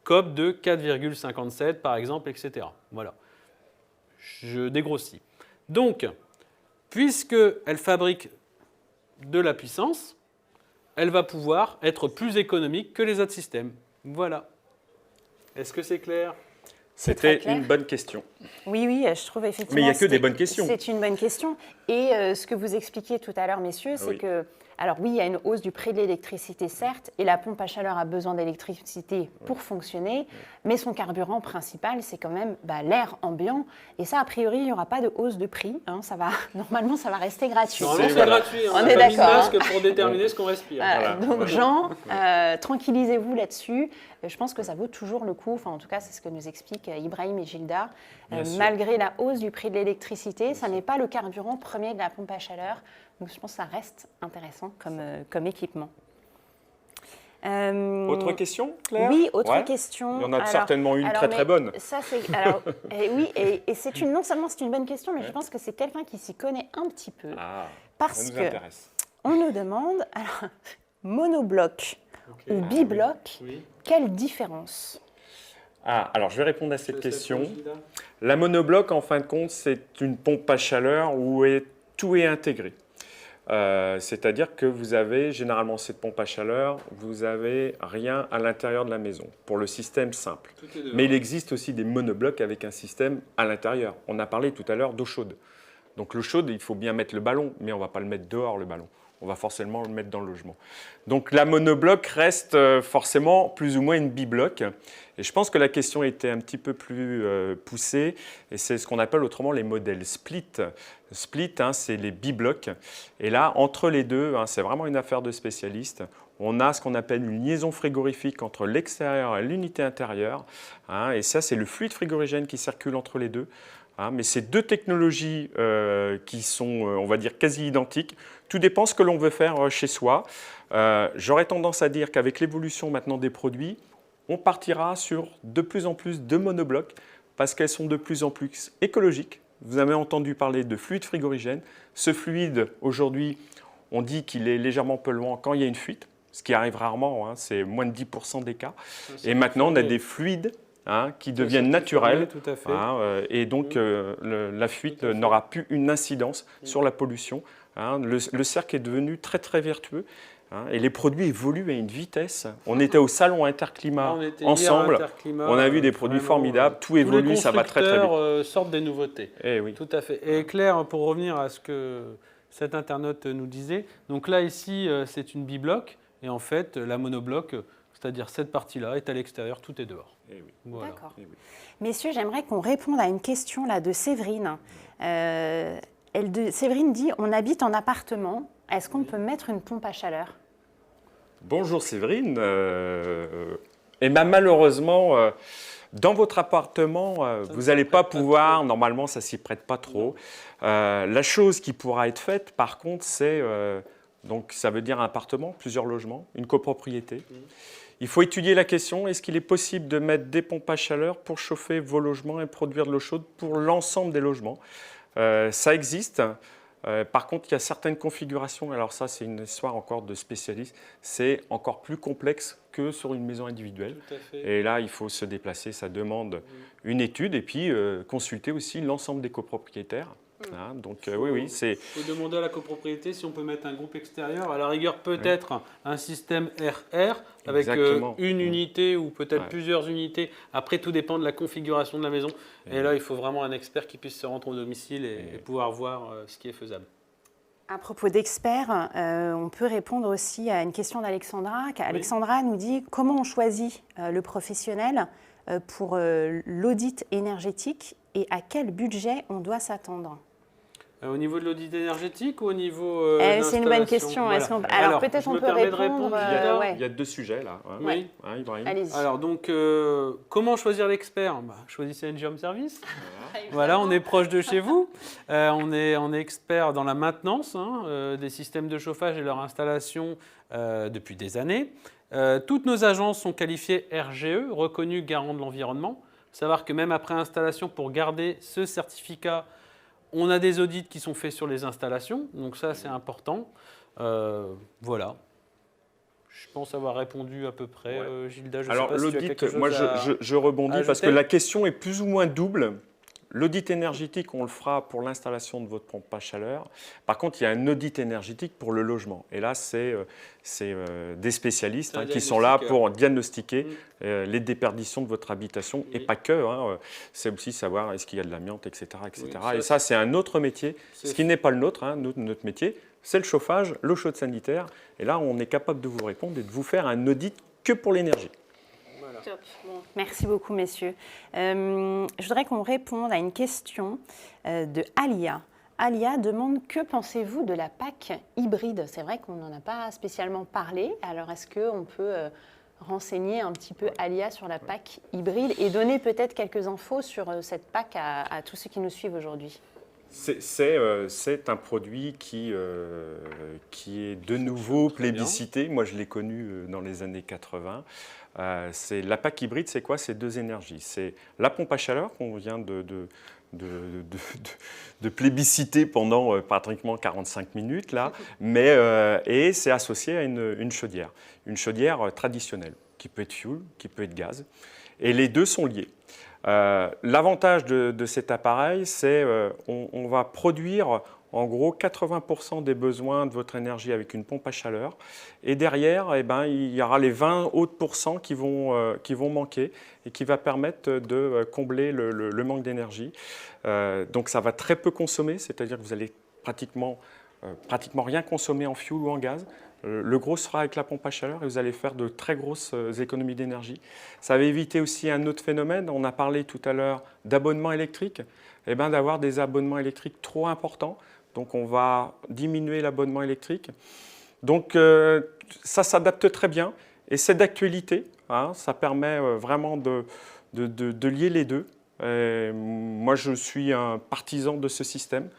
C: COP de 4,57 par exemple, etc. Voilà. Je dégrossis. Donc, puisqu'elle fabrique de la puissance, elle va pouvoir être plus économique que les autres systèmes. Voilà. Est-ce que c'est clair?
B: C'était une bonne question.
A: Oui, je trouve effectivement.
B: Mais il n'y a que des bonnes questions.
A: C'est une bonne question. Et ce que vous expliquiez tout à l'heure, messieurs, c'est que, alors oui, il y a une hausse du prix de l'électricité, certes, et la pompe à chaleur a besoin d'électricité pour fonctionner, mais son carburant principal, c'est quand même l'air ambiant. Et ça, a priori, il n'y aura pas de hausse de prix. Hein, normalement, ça va rester gratuit.
C: C'est gratuit.
A: On est d'accord.
C: Masque pour déterminer ce qu'on respire.
A: Donc, Jean, tranquillisez-vous là-dessus. Je pense que ça vaut toujours le coup. Enfin, en tout cas, c'est ce que nous expliquent Ibrahim et Gilda. Malgré la hausse du prix de l'électricité, ça n'est pas le carburant premier de la pompe à chaleur. Donc, je pense que ça reste intéressant comme équipement.
B: Autre question, Claire?
A: Oui, autre
B: Ouais.
A: question.
B: Il y en a certainement une très très bonne.
A: Ça, oui, et non seulement c'est une bonne question, mais je pense que c'est quelqu'un qui s'y connaît un petit peu.
B: Ah,
A: Parce
B: ça nous
A: que
B: intéresse.
A: on nous demande, alors, monobloc ou
C: Ah,
A: bibloc,
C: oui.
A: quelle différence?
B: Ah, alors je vais répondre à cette
C: Je sais
B: question.
C: pas, Gilda.
B: La monobloc, en fin de compte, c'est une pompe à chaleur où tout est intégré. C'est-à-dire que vous avez, généralement, cette pompe à chaleur, vous n'avez rien à l'intérieur de la maison, pour le système simple.
C: Tout est dehors.
B: Mais il existe aussi des monoblocs avec un système à l'intérieur. On a parlé tout à l'heure d'eau chaude. Donc l'eau chaude, il faut bien mettre le ballon, mais on ne va pas le mettre dehors, le ballon. On va forcément le mettre dans le logement. Donc la monobloc reste forcément plus ou moins une bibloc. Et je pense que la question était un petit peu plus poussée, et c'est ce qu'on appelle autrement les modèles split. Split, c'est les biblocs. Et là, entre les deux, c'est vraiment une affaire de spécialistes. On a ce qu'on appelle une liaison frigorifique entre l'extérieur et l'unité intérieure. Et ça, c'est le fluide frigorigène qui circule entre les deux. Mais c'est deux technologies qui sont, on va dire, quasi identiques. Tout dépend ce que l'on veut faire chez soi. J'aurais tendance à dire qu'avec l'évolution maintenant des produits, on partira sur de plus en plus de monoblocs parce qu'elles sont de plus en plus écologiques. Vous avez entendu parler de fluide frigorigène. Ce fluide, aujourd'hui, on dit qu'il est légèrement polluant quand il y a une fuite, ce qui arrive rarement, c'est moins de 10% des cas. Et maintenant, on a des fluides qui deviennent naturels.
C: Tout à fait.
B: Et donc, la fuite n'aura plus une incidence sur la pollution. Le cercle est devenu très, très vertueux. Et les produits évoluent à une vitesse. On était au salon Interclimat ensemble. On a vu des produits formidables. Tout évolue, ça va très, très vite.
C: Les constructeurs sortent des nouveautés.
B: Oui.
C: Tout à fait. Et Claire, pour revenir à ce que cet internaute nous disait, donc là, ici, c'est une bibloc. Et en fait, la monobloc, c'est-à-dire cette partie-là, est à l'extérieur, tout est dehors.
B: Oui.
C: Voilà.
A: D'accord. Messieurs, j'aimerais qu'on réponde à une question là, de Séverine. Séverine dit, on habite en appartement, est-ce qu'on peut mettre une pompe à chaleur?
B: Bonjour Séverine. Et malheureusement, dans votre appartement, vous n'allez pas pouvoir, normalement ça ne s'y prête pas trop. La chose qui pourra être faite, par contre, c'est, donc ça veut dire un appartement, plusieurs logements, une copropriété. Il faut étudier la question, est-ce qu'il est possible de mettre des pompes à chaleur pour chauffer vos logements et produire de l'eau chaude pour l'ensemble des logements? Ça existe. Par contre, il y a certaines configurations, alors ça c'est une histoire encore de spécialiste, c'est encore plus complexe que sur une maison individuelle.
C: Tout à fait.
B: Et là, il faut se déplacer, ça demande une étude et puis consulter aussi l'ensemble des copropriétaires. Donc oui, c'est...
C: Il faut demander à la copropriété si on peut mettre un groupe extérieur. À la rigueur, peut-être un système RR avec une unité ou peut-être plusieurs unités. Après, tout dépend de la configuration de la maison. Et là, il faut vraiment un expert qui puisse se rendre au domicile et pouvoir voir ce qui est faisable.
A: À propos d'experts, on peut répondre aussi à une question d'Alexandra. Alexandra nous dit comment on choisit le professionnel pour l'audit énergétique et à quel budget on doit s'attendre?
C: Au niveau de l'audit énergétique ou au niveau
A: c'est une bonne question.
C: Voilà.
A: Alors peut-être on peut répondre.
B: Il y a deux sujets là.
C: Oui.
B: Ibrahim.
A: Allez-y.
C: Alors donc, comment choisir l'expert? Choisissez NG Home Service. Voilà, on est proche de chez vous. On est expert dans la maintenance des systèmes de chauffage et leur installation depuis des années. Toutes nos agences sont qualifiées RGE, reconnues garant de l'environnement. Il faut savoir que même après installation, pour garder ce certificat, on a des audits qui sont faits sur les installations, donc ça c'est important. Voilà. Je pense avoir répondu à peu près. Gilda, je
B: Alors
C: sais pas si tu as
B: l'audit,
C: quelque chose
B: moi je rebondis
C: ajouter.
B: parce que la question est plus ou moins double. L'audit énergétique, on le fera pour l'installation de votre pompe à chaleur. Par contre, il y a un audit énergétique pour le logement. Et là, c'est des spécialistes qui sont là pour diagnostiquer les déperditions de votre habitation. Et pas que. C'est aussi savoir est-ce qu'il y a de l'amiante, etc. etc. Et ça, c'est un autre métier, ce qui n'est pas le nôtre. Notre métier, c'est le chauffage, l'eau chaude sanitaire. Et là, on est capable de vous répondre et de vous faire un audit que pour l'énergie.
A: Top. Bon. Merci beaucoup, messieurs. Je voudrais qu'on réponde à une question de Alia. Alia demande que pensez-vous de la PAC hybride? C'est vrai qu'on n'en a pas spécialement parlé. Alors, est-ce qu'on peut renseigner un petit peu Alia sur la PAC hybride et donner peut-être quelques infos sur cette PAC à tous ceux qui nous suivent aujourd'hui?
B: C'est un produit qui est de nouveau plébiscité. Moi, je l'ai connu dans les années 80. C'est la PAC hybride, c'est quoi? C'est deux énergies. C'est la pompe à chaleur qu'on vient de plébisciter pendant pratiquement 45 minutes, là, et c'est associé à une chaudière traditionnelle, qui peut être fuel, qui peut être gaz. Et les deux sont liés. L'avantage de cet appareil, c'est on va produire en gros 80% des besoins de votre énergie avec une pompe à chaleur. Et derrière, il y aura les 20 autres pourcents qui vont manquer et qui va permettre de combler le manque d'énergie. Donc ça va très peu consommer, c'est-à-dire que vous allez pratiquement rien consommer en fuel ou en gaz. Le gros sera avec la pompe à chaleur et vous allez faire de très grosses économies d'énergie. Ça va éviter aussi un autre phénomène. On a parlé tout à l'heure d'abonnements électriques. D'avoir des abonnements électriques trop importants. Donc on va diminuer l'abonnement électrique. Donc ça s'adapte très bien et c'est d'actualité. Ça permet vraiment de lier les deux. Moi je suis un partisan de ce système.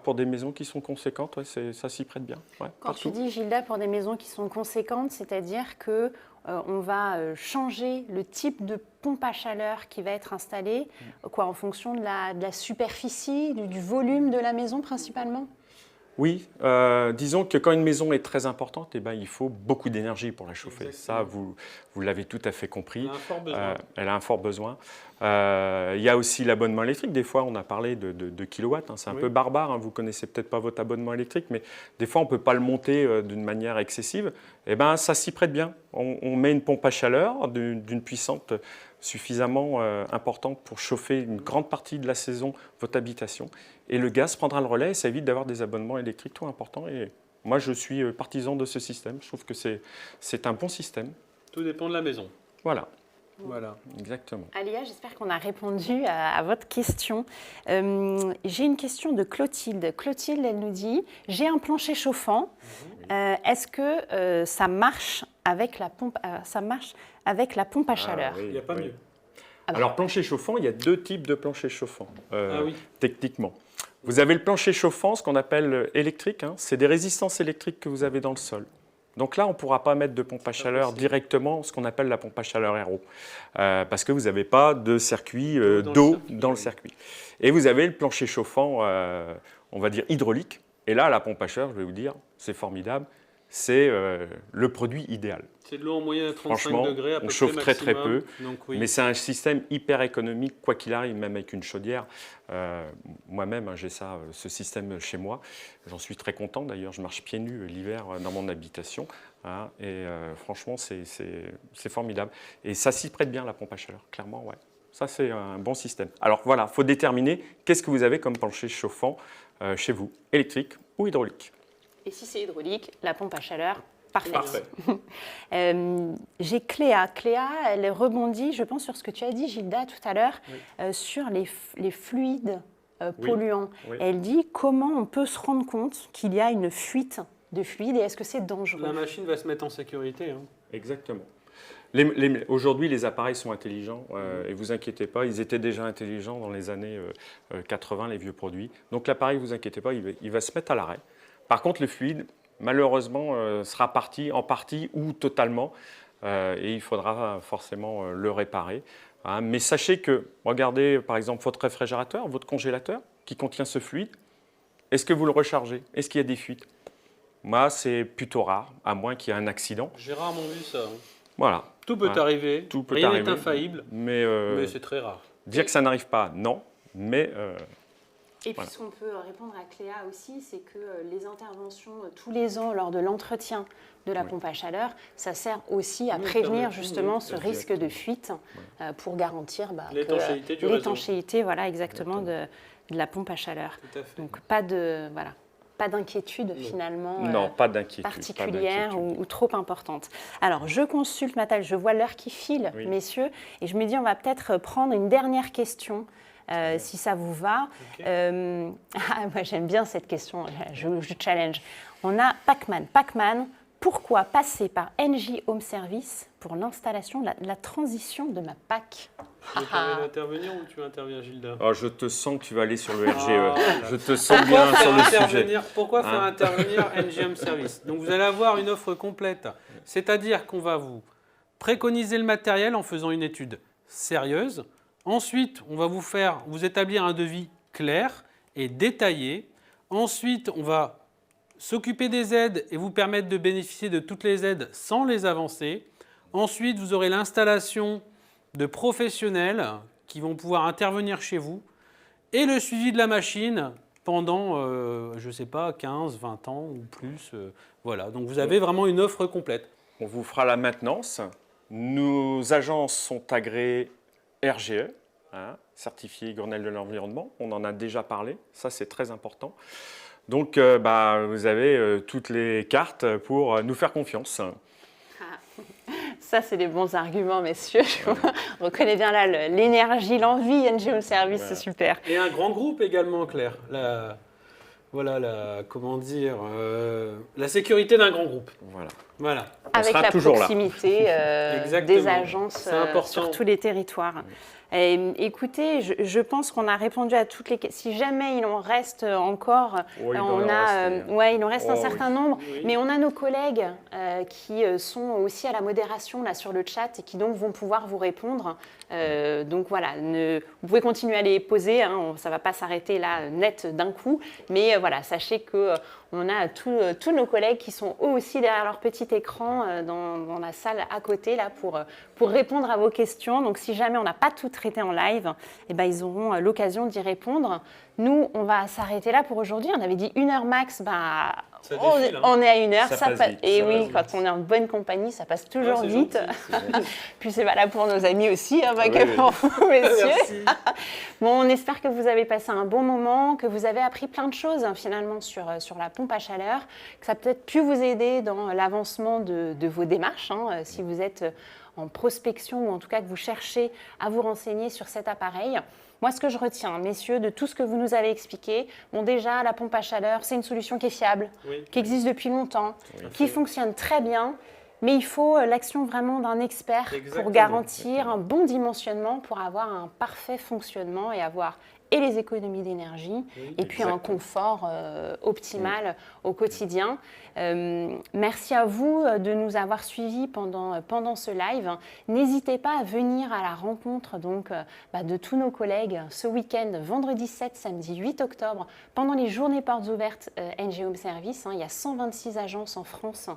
B: Pour des maisons qui sont conséquentes, ça s'y prête bien.
A: Quand tu dis, Gilda, pour des maisons qui sont conséquentes, c'est-à-dire que on va changer le type de pompe à chaleur qui va être installée, en fonction de la superficie, du volume de la maison principalement?
B: Oui, disons que quand une maison est très importante, il faut beaucoup d'énergie pour la chauffer. Exactement. Ça, vous l'avez tout à fait compris.
C: Elle a un fort besoin.
B: Elle a un fort besoin. Il y a aussi l'abonnement électrique. Des fois, on a parlé de kilowatts. C'est un peu barbare. Vous ne connaissez peut-être pas votre abonnement électrique, mais des fois, on ne peut pas le monter d'une manière excessive. Ça s'y prête bien. On met une pompe à chaleur d'une puissance suffisamment importante pour chauffer une grande partie de la saison votre habitation. Et le gaz prendra le relais et ça évite d'avoir des abonnements électriques trop importants. Et moi, je suis partisan de ce système. Je trouve que c'est un bon système.
C: Tout dépend de la maison.
B: Voilà.
A: Exactement. Alia, j'espère qu'on a répondu à votre question. J'ai une question de Clotilde. Clotilde, elle nous dit, j'ai un plancher chauffant. Est-ce que ça marche avec la pompe à chaleur?
C: Il n'y a pas mieux.
B: Alors, plancher chauffant, il y a deux types de planchers chauffants, techniquement. Vous avez le plancher chauffant, ce qu'on appelle électrique. C'est des résistances électriques que vous avez dans le sol. Donc là, on ne pourra pas mettre de pompe à chaleur directement, ce qu'on appelle la pompe à chaleur RO, parce que vous n'avez pas de circuit d'eau dans le circuit. Et vous avez le plancher chauffant, on va dire hydraulique. Et là, la pompe à chaleur, je vais vous dire, c'est formidable. C'est le produit idéal.
C: C'est de l'eau en moyenne à 35 degrés, à peu près
B: on chauffe très peu,
C: donc,
B: mais c'est un système hyper économique, quoi qu'il arrive, même avec une chaudière. Moi-même, j'ai ce système chez moi. J'en suis très content, d'ailleurs, je marche pieds nus l'hiver dans mon habitation. Et franchement, c'est formidable. Et ça s'y prête bien, la pompe à chaleur, clairement, ouais. Ça, c'est un bon système. Alors voilà, il faut déterminer qu'est-ce que vous avez comme plancher chauffant chez vous, électrique ou hydraulique.
A: Et si c'est hydraulique, la pompe à chaleur, parfait.
B: Parfait.
A: J'ai Cléa. Cléa, elle rebondit, je pense, sur ce que tu as dit, Gilda, tout à l'heure, sur les fluides polluants. Oui. Elle dit comment on peut se rendre compte qu'il y a une fuite de fluide et est-ce que c'est dangereux?
C: La machine va se mettre en sécurité.
B: Exactement. Aujourd'hui, les appareils sont intelligents et vous inquiétez pas, ils étaient déjà intelligents dans les années 80, les vieux produits. Donc l'appareil, vous inquiétez pas, il va se mettre à l'arrêt. Par contre, le fluide, malheureusement, sera parti en partie ou totalement et il faudra forcément le réparer. Mais sachez que, regardez par exemple votre réfrigérateur, votre congélateur qui contient ce fluide, est-ce que vous le rechargez? Est-ce qu'il y a des fuites? Moi, c'est plutôt rare, à moins qu'il y ait un accident.
C: J'ai rarement vu ça.
B: Voilà.
C: Tout peut arriver, rien n'est infaillible, mais c'est très rare.
B: Dire que ça n'arrive pas, non, mais...
A: Et puis ce qu'on peut répondre à Cléa aussi, c'est que les interventions tous les ans lors de l'entretien de la pompe à chaleur, ça sert aussi à prévenir justement ce risque de fuite pour garantir l'étanchéité exactement de la pompe à chaleur. Donc pas d'inquiétude finalement particulière ou trop importante. Alors je consulte ma table, je vois l'heure qui file, messieurs, et je me dis on va peut-être prendre une dernière question. Si ça vous va. Moi, j'aime bien cette question, je challenge. On a Pacman. Pacman, pourquoi passer par NJ Home Service pour l'installation, la transition de ma PAC?
C: Je me permets d'intervenir ou tu interviens, Gilda?
B: Oh, je te sens que tu vas aller sur le RGE.
C: Ah,
B: Je te sens bien sur le sujet.
C: Pourquoi faire
B: Hein?
C: intervenir NGM Service? Donc vous allez avoir une offre complète, c'est-à-dire qu'on va vous préconiser le matériel en faisant une étude sérieuse. Ensuite, on va vous établir un devis clair et détaillé. Ensuite, on va s'occuper des aides et vous permettre de bénéficier de toutes les aides sans les avancer. Ensuite, vous aurez l'installation de professionnels qui vont pouvoir intervenir chez vous et le suivi de la machine pendant, je ne sais pas, 15, 20 ans ou plus. Voilà, donc vous avez vraiment une offre complète.
B: On vous fera la maintenance. Nos agences sont agréées RGE, hein, certifiées Grenelle de l'environnement. On en a déjà parlé, ça c'est très important. Donc vous avez toutes les cartes pour nous faire confiance.
A: Ça, c'est des bons arguments, messieurs. On reconnaît bien là l'énergie, l'envie NGM Service, c'est super.
C: Et un grand groupe également, Claire. La sécurité d'un grand groupe. Voilà.
A: Avec
B: sera
A: la
B: toujours là.
A: proximité des agences sur tous les territoires. Écoutez, je pense qu'on a répondu à toutes les questions. Si jamais il en reste encore,
B: Oh, il
A: il en reste un certain nombre,
C: oui.
A: mais on a nos collègues qui sont aussi à la modération là sur le chat et qui donc vont pouvoir vous répondre. Donc voilà, vous pouvez continuer à les poser, hein, ça ne va pas s'arrêter là net d'un coup, mais voilà, sachez que on a tous nos collègues qui sont eux aussi derrière leur petit écran dans la salle à côté là pour répondre à vos questions. Donc si jamais on n'a pas tout traité en live, eh ben, ils auront l'occasion d'y répondre. Nous, on va s'arrêter là pour aujourd'hui. On avait dit 1 heure max,
C: Ça défile, hein.
A: on est à 1 heure.
B: Ça passe vite,
A: et
B: ça
A: oui,
B: passe vite.
A: quand on est en bonne compagnie, ça passe toujours
C: c'est
A: vite.
C: gentil.
A: Puis c'est valable pour nos amis aussi, hein, pas
B: Oui,
A: que
B: oui.
A: pour vous, messieurs.
C: Merci.
A: Bon, on espère que vous avez passé un bon moment, que vous avez appris plein de choses hein, finalement sur la pompe à chaleur, que ça a peut-être pu vous aider dans l'avancement de vos démarches, hein, si vous êtes en prospection ou en tout cas que vous cherchez à vous renseigner sur cet appareil. Moi, ce que je retiens, messieurs, de tout ce que vous nous avez expliqué, bon déjà, la pompe à chaleur, c'est une solution qui est fiable,
C: Oui.
A: qui existe depuis longtemps,
C: Oui.
A: qui fonctionne très bien. Mais il faut l'action vraiment d'un expert
C: Exactement.
A: pour garantir un bon dimensionnement, pour avoir un parfait fonctionnement et avoir et les économies d'énergie
C: Oui,
A: et puis un confort optimal au quotidien. Merci à vous de nous avoir suivis pendant ce live. N'hésitez pas à venir à la rencontre donc, de tous nos collègues ce week-end, vendredi 7, samedi 8 octobre, pendant les journées portes ouvertes NGM Service. Il y a 126 agences en France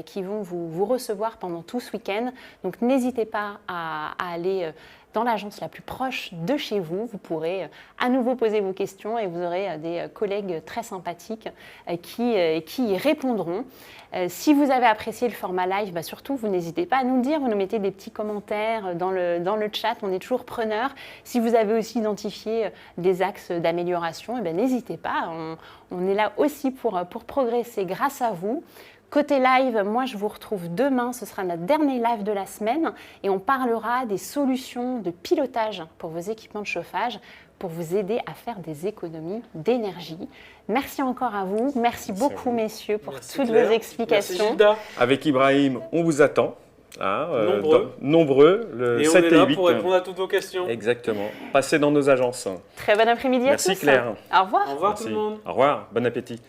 A: qui vont vous recevoir pendant tout ce week-end. Donc n'hésitez pas à aller dans l'agence la plus proche de chez vous. Vous pourrez à nouveau poser vos questions et vous aurez des collègues très sympathiques qui y répondront. Si vous avez apprécié le format live, surtout, vous n'hésitez pas à nous le dire. Vous nous mettez des petits commentaires dans le chat. On est toujours preneurs. Si vous avez aussi identifié des axes d'amélioration, n'hésitez pas. On est là aussi pour progresser grâce à vous. Côté live, moi je vous retrouve demain, ce sera notre dernier live de la semaine et on parlera des solutions de pilotage pour vos équipements de chauffage pour vous aider à faire des économies d'énergie. Merci encore à vous, merci beaucoup messieurs pour toutes
C: Claire.
A: vos explications.
C: Merci Gilda.
B: Avec Ibrahim, on vous attend. Hein,
C: Nombreux.
B: le
C: Et
B: 7
C: on est
B: et
C: là
B: 8.
C: pour répondre à toutes vos questions.
B: Exactement. Passez dans nos agences.
A: Très bon après-midi à tous.
B: Merci Claire.
A: Au revoir.
C: Au revoir
B: Merci.
C: tout le monde.
B: Au revoir, bon appétit.